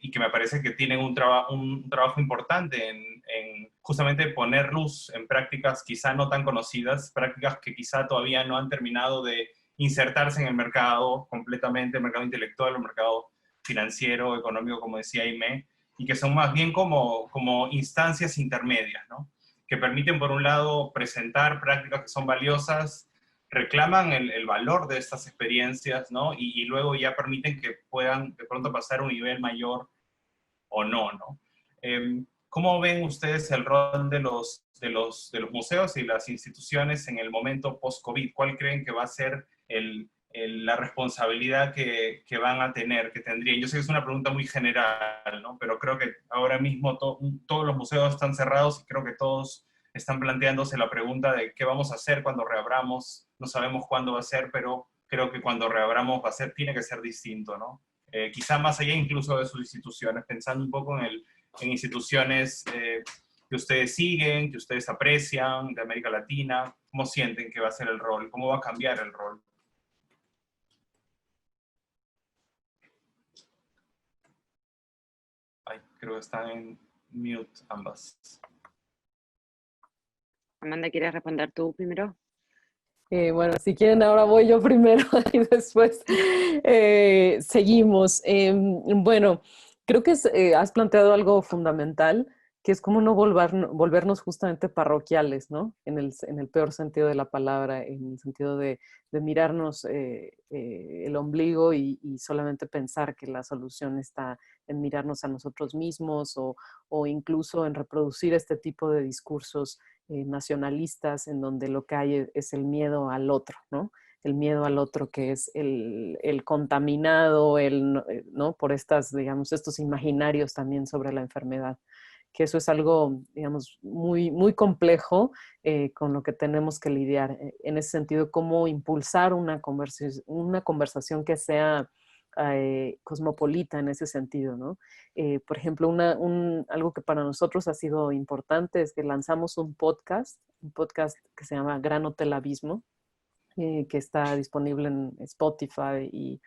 y que me parece que tienen un trabajo importante en justamente poner luz en prácticas quizá no tan conocidas, prácticas que quizá todavía no han terminado de insertarse en el mercado completamente, el mercado intelectual, el mercado financiero, económico, como decía Aimé, y que son más bien como instancias intermedias, ¿no? Que permiten, por un lado, presentar prácticas que son valiosas, reclaman el valor de estas experiencias, ¿no? Y luego ya permiten que puedan de pronto pasar a un nivel mayor o no, ¿no? ¿Cómo ven ustedes el rol de los museos y las instituciones en el momento post-COVID? ¿Cuál creen que va a ser la responsabilidad que van a tener, que tendrían? Yo sé que es una pregunta muy general, ¿no? Pero creo que ahora mismo todos los museos están cerrados y creo que todos están planteándose la pregunta de qué vamos a hacer cuando reabramos. No sabemos cuándo va a ser, pero creo que cuando reabramos tiene que ser distinto, ¿no? Quizá más allá incluso de sus instituciones, pensando un poco en instituciones que ustedes siguen, que ustedes aprecian, de América Latina. ¿Cómo sienten que va a ser el rol? ¿Cómo va a cambiar el rol? Ay, creo que están en mute ambas. Amanda, ¿quieres responder tú primero? Bueno, si quieren ahora voy yo primero y después seguimos. Bueno, creo que has planteado algo fundamental, que es cómo no volvernos justamente parroquiales, ¿no? En el peor sentido de la palabra, en el sentido de mirarnos el ombligo y solamente pensar que la solución está en mirarnos a nosotros mismos o incluso en reproducir este tipo de discursos nacionalistas en donde lo que hay es el miedo al otro, ¿no? El miedo al otro que es el contaminado, ¿no? Por digamos, estos imaginarios también sobre la enfermedad, que eso es algo, digamos, muy, muy complejo con lo que tenemos que lidiar. En ese sentido, cómo impulsar una conversación que sea cosmopolita en ese sentido, ¿no? Por ejemplo, algo que para nosotros ha sido importante es que lanzamos un podcast que se llama Gran Hotel Abismo, que está disponible en Spotify y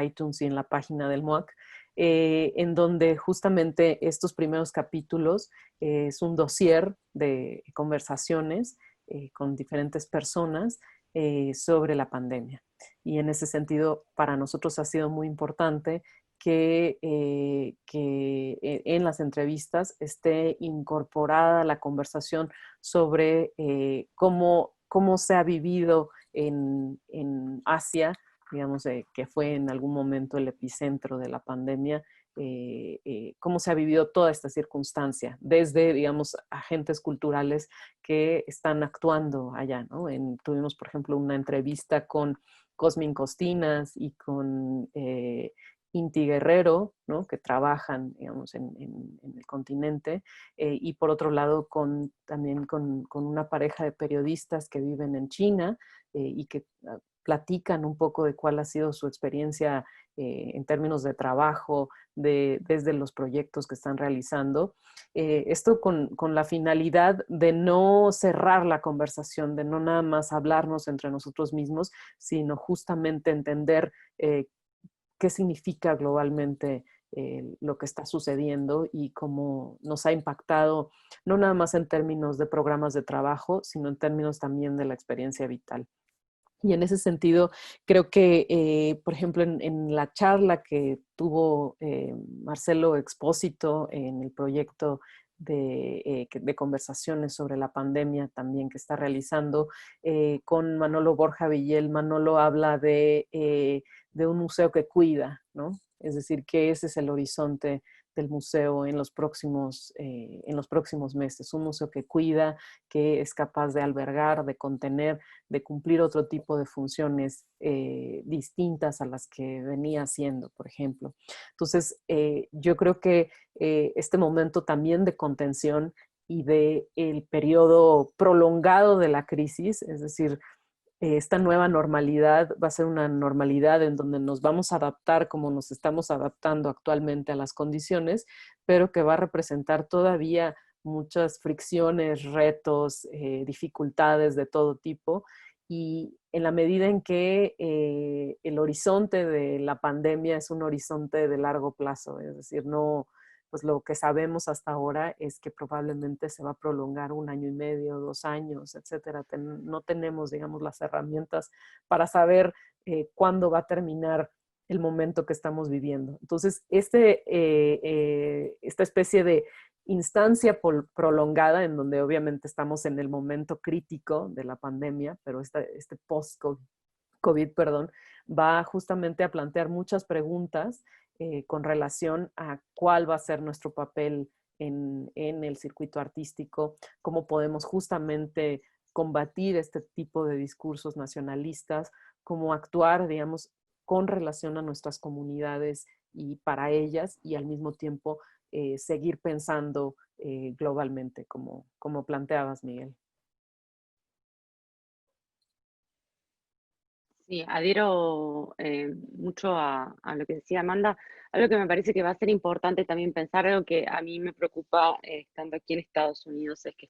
iTunes y en la página del MUAC, en donde justamente estos primeros capítulos es un dossier de conversaciones con diferentes personas sobre la pandemia. Y en ese sentido, para nosotros ha sido muy importante que en las entrevistas esté incorporada la conversación sobre cómo se ha vivido en Asia, digamos, que fue en algún momento el epicentro de la pandemia, cómo se ha vivido toda esta circunstancia, desde, digamos, agentes culturales que están actuando allá, ¿no? Tuvimos, por ejemplo, una entrevista con Cosmin Costinas y con Inti Guerrero, ¿no? Que trabajan, digamos, en el continente, y por otro lado también con una pareja de periodistas que viven en China y que platican un poco de cuál ha sido su experiencia en términos de trabajo, desde los proyectos que están realizando. Esto con la finalidad de no cerrar la conversación, de no nada más hablarnos entre nosotros mismos, sino justamente entender qué significa globalmente lo que está sucediendo y cómo nos ha impactado, no nada más en términos de programas de trabajo, sino en términos también de la experiencia vital. Y en ese sentido, creo que, por ejemplo, en la charla que tuvo Marcelo Expósito en el proyecto de conversaciones sobre la pandemia también que está realizando con Manolo Borja Villel, Manolo habla de un museo que cuida, ¿no? Es decir, que ese es el horizonte del museo en los próximos meses. Un museo que cuida, que es capaz de albergar, de contener, de cumplir otro tipo de funciones distintas a las que venía haciendo, por ejemplo. Entonces, yo creo que este momento también de contención y de el periodo prolongado de la crisis, es decir, esta nueva normalidad va a ser una normalidad en donde nos vamos a adaptar como nos estamos adaptando actualmente a las condiciones, pero que va a representar todavía muchas fricciones, retos, dificultades de todo tipo. Y en la medida en que el horizonte de la pandemia es un horizonte de largo plazo, es decir, no, pues lo que sabemos hasta ahora es que probablemente se va a prolongar 1 año y medio, 2 años, etcétera. No tenemos, digamos, las herramientas para saber cuándo va a terminar el momento que estamos viviendo. Entonces, esta especie de instancia prolongada, en donde obviamente estamos en el momento crítico de la pandemia, pero este post-COVID, perdón, va justamente a plantear muchas preguntas con relación a cuál va a ser nuestro papel en el circuito artístico, cómo podemos justamente combatir este tipo de discursos nacionalistas, cómo actuar, digamos, con relación a nuestras comunidades y para ellas, y al mismo tiempo seguir pensando globalmente, como planteabas, Miguel. Sí, adhiero mucho a lo que decía Amanda. Algo que me parece que va a ser importante también pensar, algo que a mí me preocupa estando aquí en Estados Unidos, es que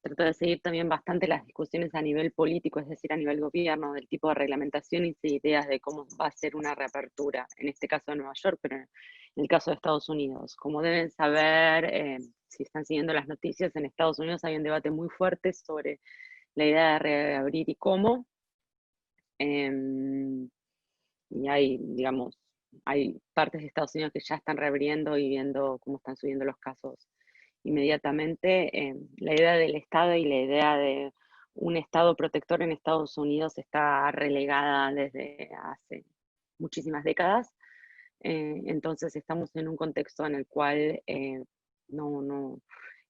trato de seguir también bastante las discusiones a nivel político, es decir, a nivel gobierno, del tipo de reglamentación y de ideas de cómo va a ser una reapertura, en este caso de Nueva York, pero en el caso de Estados Unidos. Como deben saber, si están siguiendo las noticias, en Estados Unidos hay un debate muy fuerte sobre la idea de reabrir y cómo. Y hay, digamos, hay partes de Estados Unidos que ya están reabriendo y viendo cómo están subiendo los casos inmediatamente. La idea del Estado y la idea de un Estado protector en Estados Unidos está relegada desde hace muchísimas décadas. Entonces estamos en un contexto en el cual no,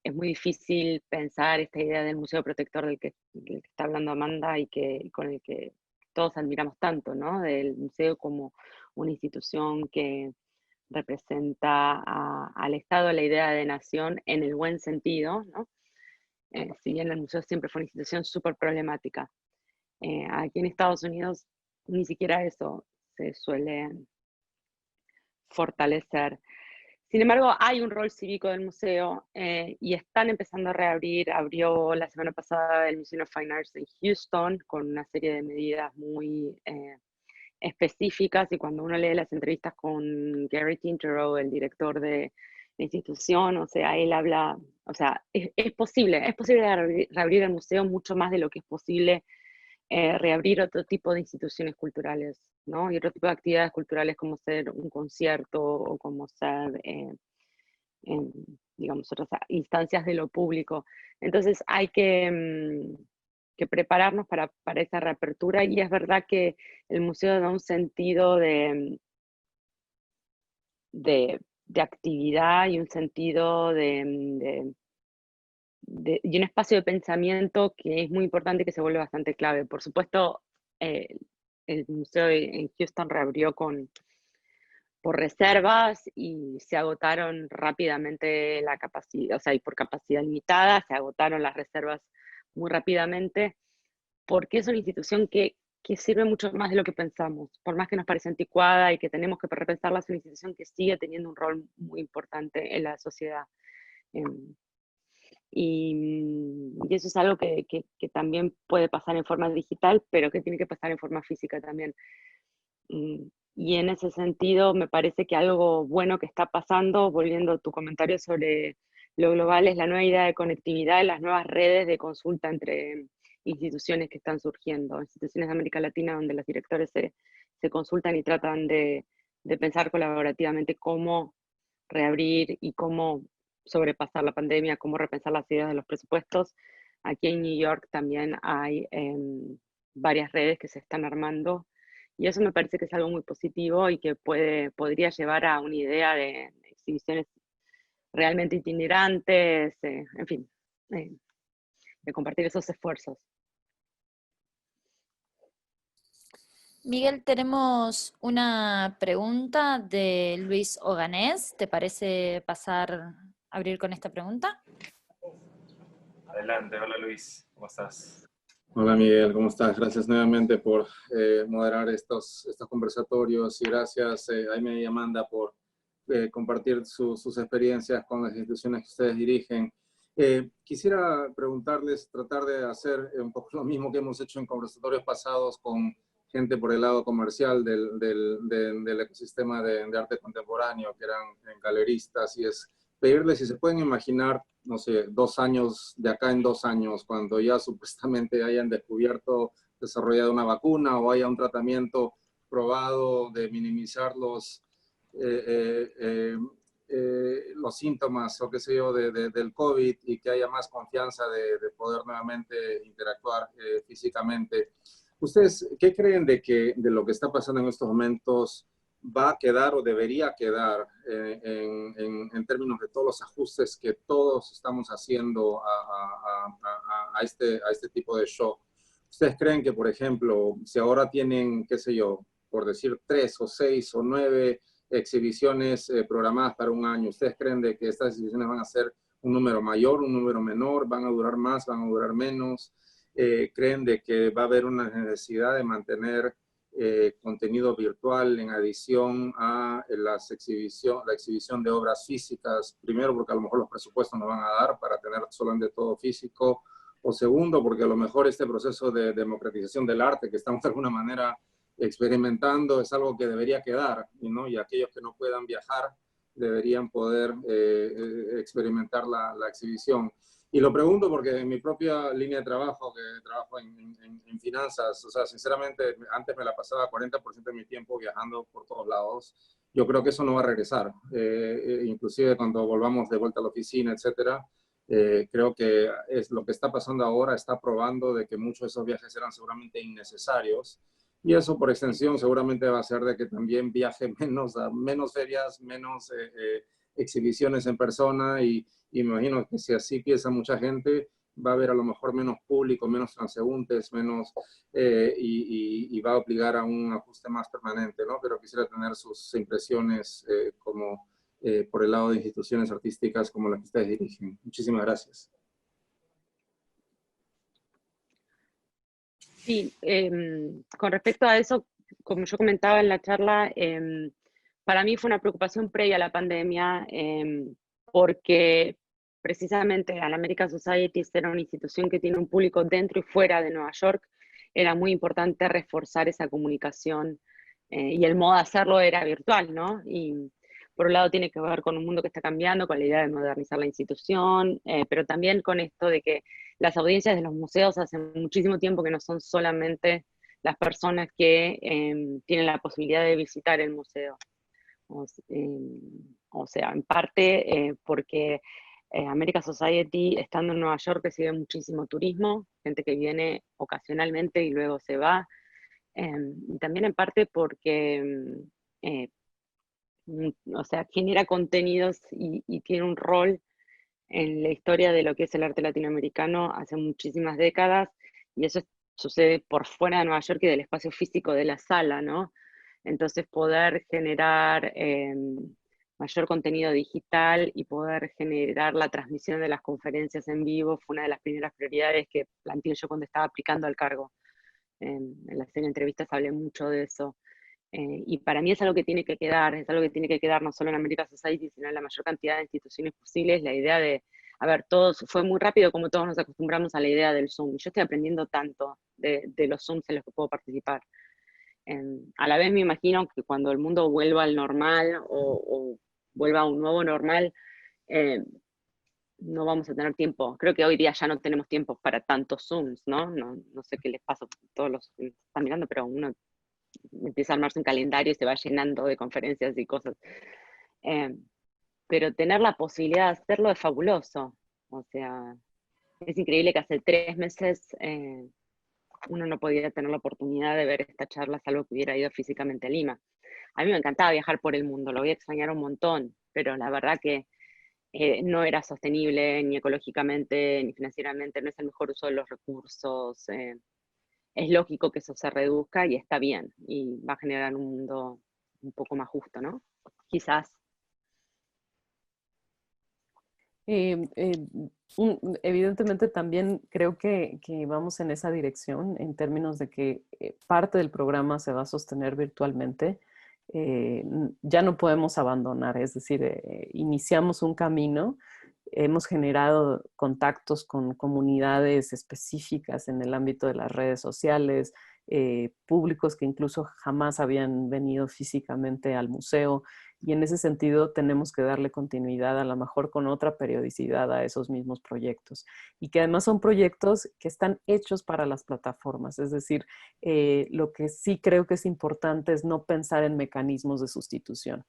es muy difícil pensar esta idea del museo protector del que está hablando Amanda y con el que todos admiramos tanto, ¿no? Del museo como una institución que representa al Estado, la idea de nación en el buen sentido, ¿no? Si bien el museo siempre fue una institución súper problemática. Aquí en Estados Unidos ni siquiera eso se suele fortalecer. Sin embargo, hay un rol cívico del museo y están empezando a reabrir. Abrió la semana pasada el Museum of Fine Arts en Houston con una serie de medidas muy específicas, y cuando uno lee las entrevistas con Gary Tinterow, el director de la institución, o sea, él habla, o sea, es posible reabrir el museo mucho más de lo que es posible reabrir otro tipo de instituciones culturales, ¿no? Y otro tipo de actividades culturales como ser un concierto o como ser, digamos, otras instancias de lo público. Entonces hay que prepararnos para esa reapertura, y es verdad que el museo da un sentido de actividad y un sentido y un espacio de pensamiento que es muy importante, que se vuelve bastante clave. Por supuesto, el museo en Houston reabrió por reservas y se agotaron rápidamente la capacidad, o sea, y por capacidad limitada, se agotaron las reservas muy rápidamente, porque es una institución que sirve mucho más de lo que pensamos. Por más que nos parece anticuada y que tenemos que repensarla, es una institución que sigue teniendo un rol muy importante en la sociedad. Y eso es algo que también puede pasar en forma digital, pero que tiene que pasar en forma física también. Y en ese sentido me parece que algo bueno que está pasando, volviendo a tu comentario sobre lo global, es la nueva idea de conectividad, las nuevas redes de consulta entre instituciones que están surgiendo, instituciones de América Latina donde los directores se consultan y tratan de pensar colaborativamente cómo reabrir y cómo sobrepasar la pandemia, cómo repensar las ideas de los presupuestos. Aquí en New York también hay varias redes que se están armando, y eso me parece que es algo muy positivo y que podría llevar a una idea de exhibiciones realmente itinerantes, en fin, de compartir esos esfuerzos. Miguel, tenemos una pregunta de Luis Oganés. ¿Te parece abrir con esta pregunta? Adelante, hola Luis, ¿cómo estás? Hola Miguel, ¿cómo estás? Gracias nuevamente por moderar estos conversatorios, y gracias a Jaime y Amanda por compartir sus experiencias con las instituciones que ustedes dirigen. Quisiera preguntarles, tratar de hacer un poco lo mismo que hemos hecho en conversatorios pasados con gente por el lado comercial del ecosistema de arte contemporáneo, que eran galeristas, y es pedirles si se pueden imaginar, no sé, 2 años, de acá en 2 años, cuando ya supuestamente hayan descubierto, desarrollado una vacuna o haya un tratamiento probado de minimizar los síntomas o qué sé yo del COVID, y que haya más confianza de poder nuevamente interactuar físicamente. ¿Ustedes qué creen de lo que está pasando en estos momentos va a quedar o debería quedar en términos de todos los ajustes que todos estamos haciendo a este tipo de show? ¿Ustedes creen que, por ejemplo, si ahora tienen, qué sé yo, por decir 3 o 6 o 9 exhibiciones programadas para un año. ¿Ustedes creen de que estas exhibiciones van a ser un número mayor, un número menor, van a durar más, van a durar menos? ¿Creen de que va a haber una necesidad de mantener contenido virtual en adición a la exhibición de obras físicas? Primero, porque a lo mejor los presupuestos no van a dar para tener solamente todo físico, o segundo, porque a lo mejor este proceso de democratización del arte que estamos de alguna manera experimentando es algo que debería quedar, ¿no? Y aquellos que no puedan viajar deberían poder experimentar la exhibición. Y lo pregunto porque en mi propia línea de trabajo, que trabajo en finanzas, o sea, sinceramente, antes me la pasaba 40% de mi tiempo viajando por todos lados. Yo creo que eso no va a regresar. Inclusive cuando volvamos de vuelta a la oficina, etcétera, creo que es lo que está pasando ahora, está probando de que muchos de esos viajes eran seguramente innecesarios. Y eso, por extensión, seguramente va a hacer de que también viaje menos a menos ferias, menos exhibiciones en persona, y me imagino que si así piensa mucha gente, va a haber a lo mejor menos público, menos transeúntes, menos, y va a obligar a un ajuste más permanente, ¿no? Pero quisiera tener sus impresiones como por el lado de instituciones artísticas como las que ustedes dirigen. Muchísimas gracias. Sí, con respecto a eso, como yo comentaba en la charla, para mí fue una preocupación previa a la pandemia, porque precisamente al American Society ser una institución que tiene un público dentro y fuera de Nueva York, era muy importante reforzar esa comunicación, y el modo de hacerlo era virtual, ¿no? Y por un lado tiene que ver con un mundo que está cambiando, con la idea de modernizar la institución, pero también con esto de que las audiencias de los museos hace muchísimo tiempo que no son solamente las personas que tienen la posibilidad de visitar el museo. O sea, en parte porque American Society, estando en Nueva York, recibe muchísimo turismo, gente que viene ocasionalmente y luego se va. Y también en parte porque o sea, genera contenidos y tiene un rol en la historia de lo que es el arte latinoamericano hace muchísimas décadas, y eso sucede por fuera de Nueva York y del espacio físico de la sala, ¿no? Entonces poder generar mayor contenido digital y poder generar la transmisión de las conferencias en vivo fue una de las primeras prioridades que planteé yo cuando estaba aplicando al cargo. En la serie de entrevistas hablé mucho de eso. Y para mí es algo que tiene que quedar, es algo que tiene que quedar no solo en American Society, sino en la mayor cantidad de instituciones posibles. La idea de, a ver, todos, fue muy rápido como todos nos acostumbramos a la idea del Zoom. Yo estoy aprendiendo tanto de los Zooms en los que puedo participar. A la vez me imagino que cuando el mundo vuelva al normal o vuelva a un nuevo normal, no vamos a tener tiempo. Creo que hoy día ya no tenemos tiempo para tantos Zooms, ¿no? No sé qué les pasa a todos los que están mirando, pero uno empieza a armarse un calendario y se va llenando de conferencias y cosas. Pero tener la posibilidad de hacerlo es fabuloso. O sea, es increíble que hace 3 meses uno no podía tener la oportunidad de ver esta charla salvo que hubiera ido físicamente a Lima. A mí me encantaba viajar por el mundo, lo voy a extrañar un montón, pero la verdad que no era sostenible ni ecológicamente ni financieramente, no es el mejor uso de los recursos. Es lógico que eso se reduzca y está bien, y va a generar un mundo un poco más justo, ¿no? Quizás. Evidentemente también creo que vamos en esa dirección en términos de que parte del programa se va a sostener virtualmente. Ya no podemos abandonar, es decir, iniciamos un camino, hemos generado contactos con comunidades específicas en el ámbito de las redes sociales, públicos que incluso jamás habían venido físicamente al museo, y en ese sentido tenemos que darle continuidad, a lo mejor con otra periodicidad, a esos mismos proyectos, y que además son proyectos que están hechos para las plataformas. Es decir, lo que sí creo que es importante es no pensar en mecanismos de sustitución.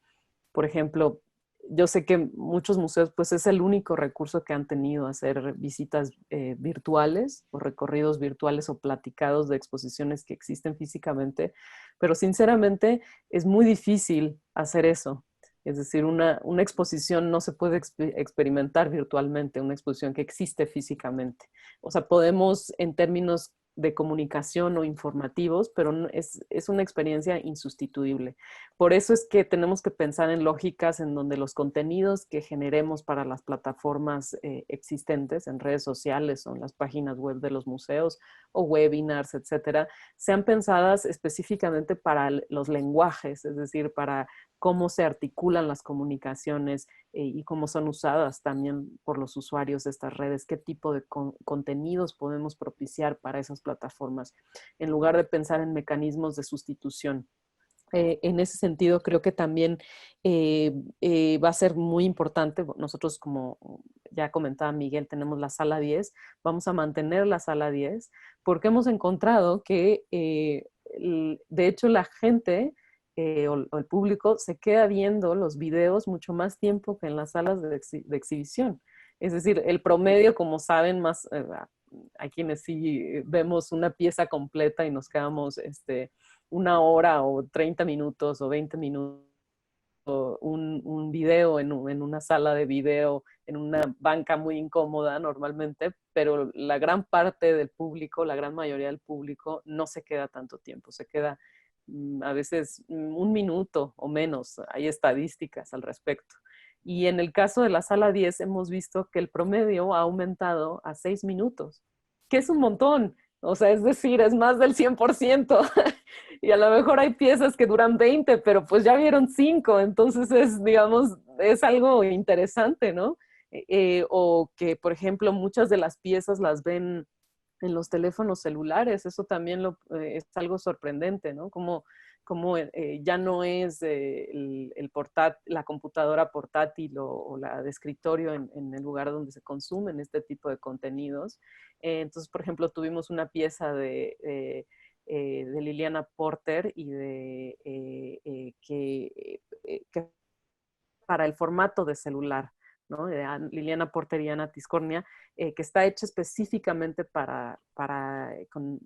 Por ejemplo, yo sé que muchos museos, pues es el único recurso que han tenido, hacer visitas virtuales o recorridos virtuales o platicados de exposiciones que existen físicamente, pero sinceramente es muy difícil hacer eso. Es decir, una exposición no se puede experimentar virtualmente, una exposición que existe físicamente. O sea, podemos en términos de comunicación o informativos, pero es una experiencia insustituible. Por eso es que tenemos que pensar en lógicas en donde los contenidos que generemos para las plataformas existentes en redes sociales o en las páginas web de los museos o webinars, etcétera, sean pensadas específicamente para los lenguajes, es decir, para cómo se articulan las comunicaciones y cómo son usadas también por los usuarios de estas redes, qué tipo de contenidos podemos propiciar para esas plataformas, en lugar de pensar en mecanismos de sustitución. En ese sentido, creo que también va a ser muy importante. Nosotros, como ya comentaba Miguel, tenemos la sala 10, vamos a mantener la sala 10, porque hemos encontrado que, de hecho, la gente o el público se queda viendo los videos mucho más tiempo que en las salas de exhibición. Es decir, el promedio, como saben, más hay quienes sí vemos una pieza completa y nos quedamos una hora o 30 minutos o 20 minutos, un video en una sala de video, en una banca muy incómoda normalmente, pero la gran parte del público, la gran mayoría del público no se queda tanto tiempo, se queda a veces un minuto o menos. Hay estadísticas al respecto. Y en el caso de la sala 10 hemos visto que el promedio ha aumentado a 6 minutos, que es un montón. O sea, es decir, es más del 100%. Y a lo mejor hay piezas que duran 20, pero pues ya vieron 5. Entonces es, digamos, es algo interesante, ¿no? O que, por ejemplo, muchas de las piezas las ven en los teléfonos celulares. Eso también es algo sorprendente, ¿no? Como ya no es la computadora portátil o la de escritorio en el lugar donde se consumen este tipo de contenidos. Entonces, por ejemplo, tuvimos una pieza de Liliana Porter y que para el formato de celular, ¿no? De Liliana Porter y Ana Tiscornia, que está hecha específicamente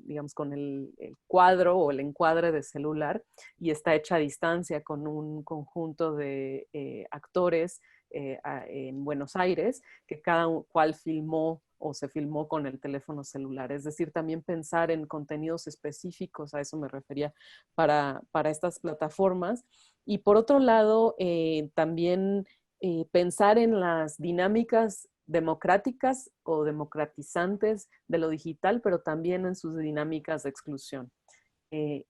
digamos, con el cuadro o el encuadre de celular, y está hecha a distancia con un conjunto de actores en Buenos Aires, que cada cual filmó o se filmó con el teléfono celular. Es decir, también pensar en contenidos específicos, a eso me refería, para estas plataformas. Y por otro lado, también pensar en las dinámicas democráticas o democratizantes de lo digital, pero también en sus dinámicas de exclusión.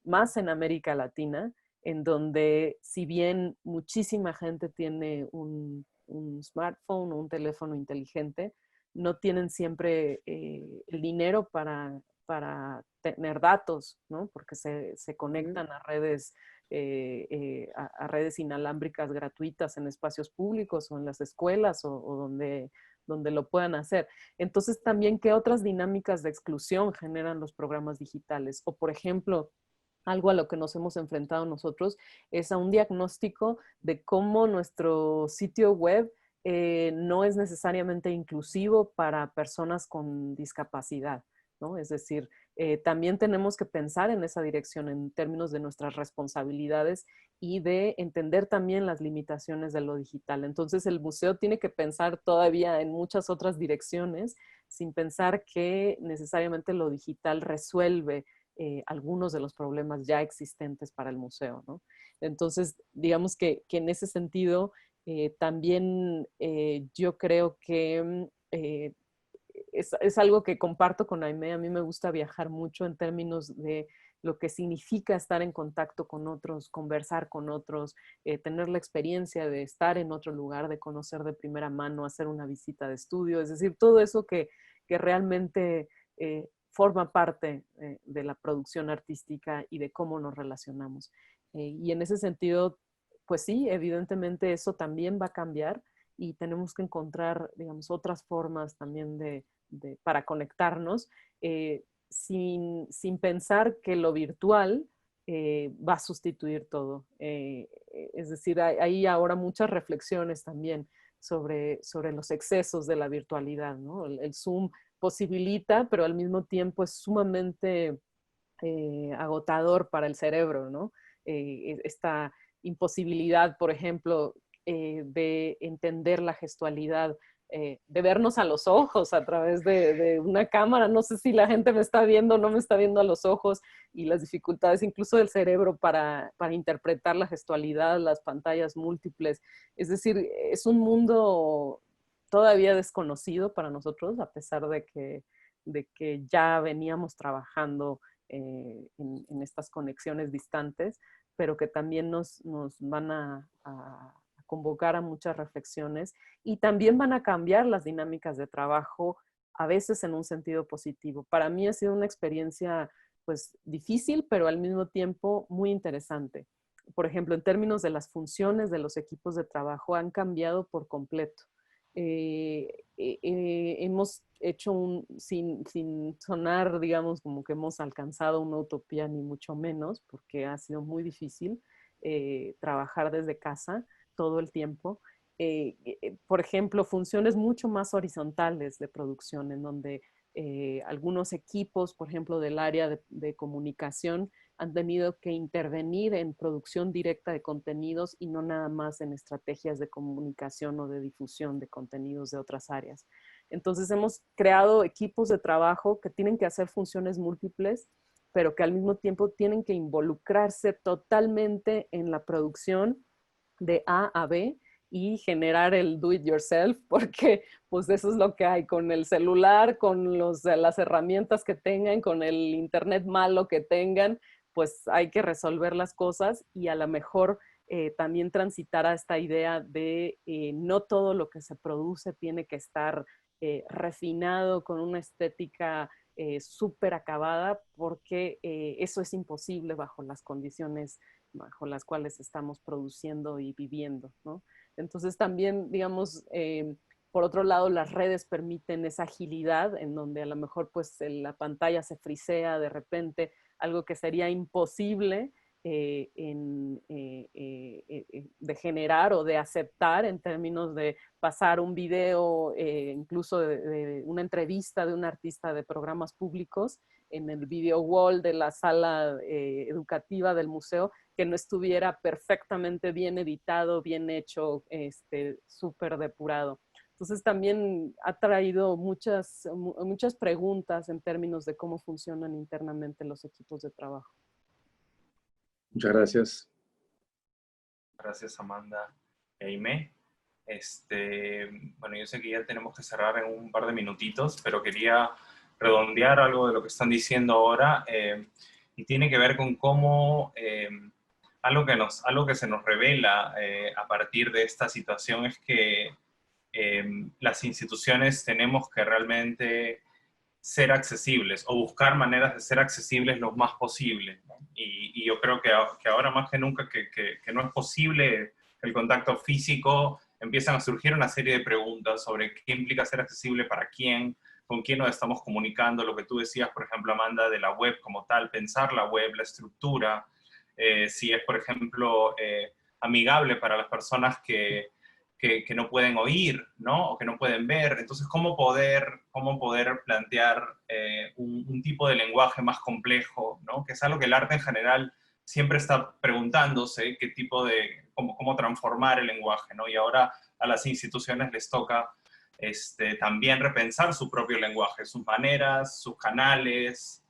Más en América Latina, en donde si bien muchísima gente tiene un smartphone o un teléfono inteligente, no tienen siempre el dinero para tener datos, ¿no? Porque se conectan a redes a redes inalámbricas gratuitas en espacios públicos o en las escuelas o donde lo puedan hacer. Entonces, también, ¿qué otras dinámicas de exclusión generan los programas digitales? O, por ejemplo, algo a lo que nos hemos enfrentado nosotros es a un diagnóstico de cómo nuestro sitio web no es necesariamente inclusivo para personas con discapacidad, ¿no? Es decir, también tenemos que pensar en esa dirección en términos de nuestras responsabilidades y de entender también las limitaciones de lo digital. Entonces el museo tiene que pensar todavía en muchas otras direcciones sin pensar que necesariamente lo digital resuelve algunos de los problemas ya existentes para el museo, ¿no? Entonces, digamos que en ese sentido, también yo creo que es algo que comparto con Aimee. A mí me gusta viajar mucho en términos de lo que significa estar en contacto con otros, conversar con otros, tener la experiencia de estar en otro lugar, de conocer de primera mano, hacer una visita de estudio, es decir, todo eso que realmente forma parte de la producción artística y de cómo nos relacionamos. Y en ese sentido, pues sí, evidentemente eso también va a cambiar y tenemos que encontrar, digamos, otras formas también para conectarnos sin pensar que lo virtual va a sustituir todo. Es decir, hay ahora muchas reflexiones también sobre los excesos de la virtualidad, ¿no? El Zoom posibilita, pero al mismo tiempo es sumamente agotador para el cerebro, ¿no? Esta imposibilidad, por ejemplo, de entender la gestualidad de vernos a los ojos a través de una cámara. No sé si la gente me está viendo o no me está viendo a los ojos, y las dificultades incluso del cerebro para interpretar la gestualidad, las pantallas múltiples. Es decir, es un mundo todavía desconocido para nosotros, a pesar de que ya veníamos trabajando en estas conexiones distantes, pero que también nos van a convocar a muchas reflexiones, y también van a cambiar las dinámicas de trabajo, a veces en un sentido positivo. Para mí ha sido una experiencia pues difícil, pero al mismo tiempo muy interesante. Por ejemplo, en términos de las funciones de los equipos de trabajo, han cambiado por completo. Hemos hecho sin sonar, digamos, como que hemos alcanzado una utopía, ni mucho menos, porque ha sido muy difícil trabajar desde casa todo el tiempo. Por ejemplo, funciones mucho más horizontales de producción, en donde algunos equipos, por ejemplo, del área de comunicación, han tenido que intervenir en producción directa de contenidos y no nada más en estrategias de comunicación o de difusión de contenidos de otras áreas. Entonces hemos creado equipos de trabajo que tienen que hacer funciones múltiples, pero que al mismo tiempo tienen que involucrarse totalmente en la producción de A a B y generar el do it yourself, porque pues eso es lo que hay con el celular, con las herramientas que tengan, con el internet malo que tengan, pues hay que resolver las cosas, y a lo mejor también transitar a esta idea de no todo lo que se produce tiene que estar refinado con una estética súper acabada, porque eso es imposible bajo las condiciones bajo las cuales estamos produciendo y viviendo, ¿no? Entonces también, digamos, por otro lado, las redes permiten esa agilidad en donde a lo mejor pues la pantalla se frisea de repente, algo que sería imposible de generar o de aceptar en términos de pasar un video, incluso de una entrevista de un artista de programas públicos en el video wall de la sala educativa del museo, que no estuviera perfectamente bien editado, bien hecho, súper depurado. Entonces también ha traído muchas preguntas en términos de cómo funcionan internamente los equipos de trabajo. Muchas gracias. Gracias, Amanda e Aimé. Bueno, yo sé que ya tenemos que cerrar en un par de minutitos, pero quería redondear algo de lo que están diciendo ahora, y tiene que ver con cómo algo que se nos revela a partir de esta situación es que las instituciones tenemos que realmente ser accesibles o buscar maneras de ser accesibles lo más posible, ¿no? Y yo creo que ahora más que nunca que no es posible el contacto físico, empiezan a surgir una serie de preguntas sobre qué implica ser accesible para quién, con quién nos estamos comunicando, lo que tú decías, por ejemplo, Amanda, de la web como tal, pensar la web, la estructura, si es, por ejemplo, amigable para las personas que no pueden oír, ¿no? O que no pueden ver. Entonces, ¿cómo poder plantear un tipo de lenguaje más complejo, ¿no? Que es algo que el arte en general siempre está preguntándose, qué tipo de, cómo transformar el lenguaje, ¿no? Y ahora a las instituciones les toca también repensar su propio lenguaje, sus maneras, sus canales,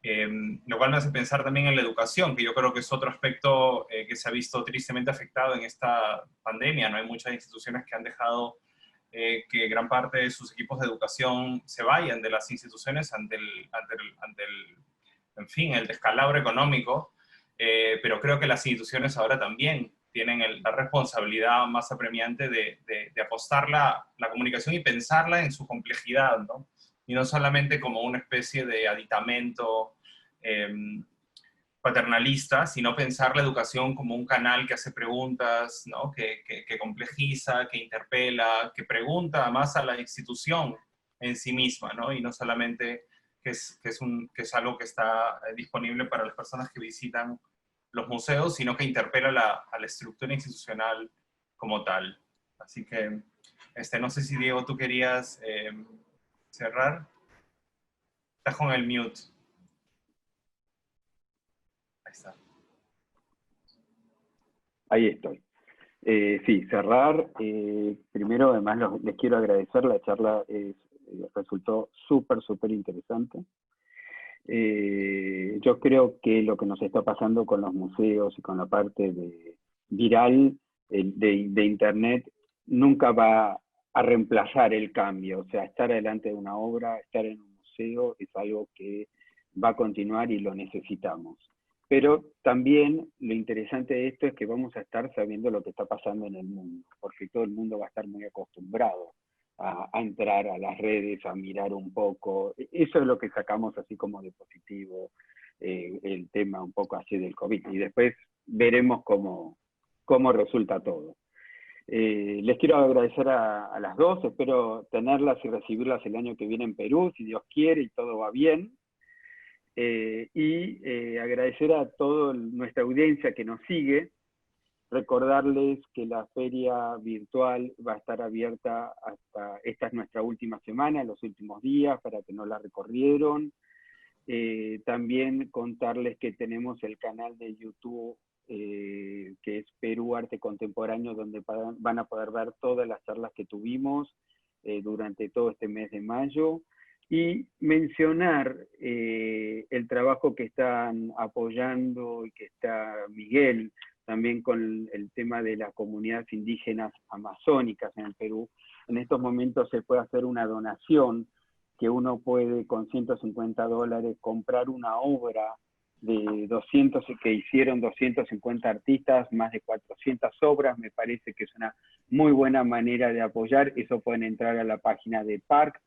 lo cual me hace pensar también en la educación, que yo creo que es otro aspecto que se ha visto tristemente afectado en esta pandemia, ¿no? Hay muchas instituciones que han dejado que gran parte de sus equipos de educación se vayan de las instituciones ante en fin, el descalabro económico, pero creo que las instituciones ahora también tienen la responsabilidad más apremiante de apostar la comunicación y pensarla en su complejidad, ¿no? Y no solamente como una especie de aditamento paternalista, sino pensar la educación como un canal que hace preguntas, ¿no? que complejiza, que interpela, que pregunta más a la institución en sí misma, ¿no? Y no solamente que es algo que está disponible para las personas que visitan los museos, sino que interpela a la estructura institucional como tal. Así que, no sé si Diego, tú querías cerrar. Estás con el mute. Ahí está. Ahí estoy. Sí, cerrar. Primero, además, les quiero agradecer, la charla resultó súper interesante. Yo creo que lo que nos está pasando con los museos y con la parte viral de Internet nunca va a reemplazar el cambio. O sea, estar delante de una obra, estar en un museo, es algo que va a continuar y lo necesitamos. Pero también lo interesante de esto es que vamos a estar sabiendo lo que está pasando en el mundo, porque todo el mundo va a estar muy acostumbrado a entrar a las redes, a mirar un poco. Eso es lo que sacamos así como de positivo, el tema un poco así del COVID. Y después veremos cómo resulta todo. Les quiero agradecer a las dos, espero tenerlas y recibirlas el año que viene en Perú, si Dios quiere y todo va bien. Agradecer a toda nuestra audiencia que nos sigue, recordarles que la feria virtual va a estar abierta hasta, esta es nuestra última semana, los últimos días, para que no la recorrieron. También contarles que tenemos el canal de YouTube, que es Perú Arte Contemporáneo, donde van a poder ver todas las charlas que tuvimos durante todo este mes de mayo. Y mencionar el trabajo que están apoyando y que está Miguel, también con el tema de las comunidades indígenas amazónicas en el Perú. En estos momentos se puede hacer una donación que uno puede con $150 comprar una obra de 200 que hicieron 250 artistas, más de 400 obras. Me parece que es una muy buena manera de apoyar. Eso pueden entrar a la página de Parc,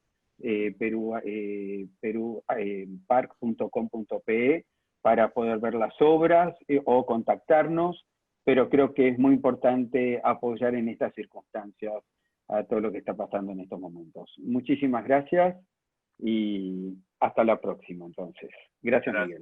parc.com.pe, para poder ver las obras o contactarnos, pero creo que es muy importante apoyar en estas circunstancias a todo lo que está pasando en estos momentos. Muchísimas gracias y hasta la próxima, entonces. Gracias, Miguel.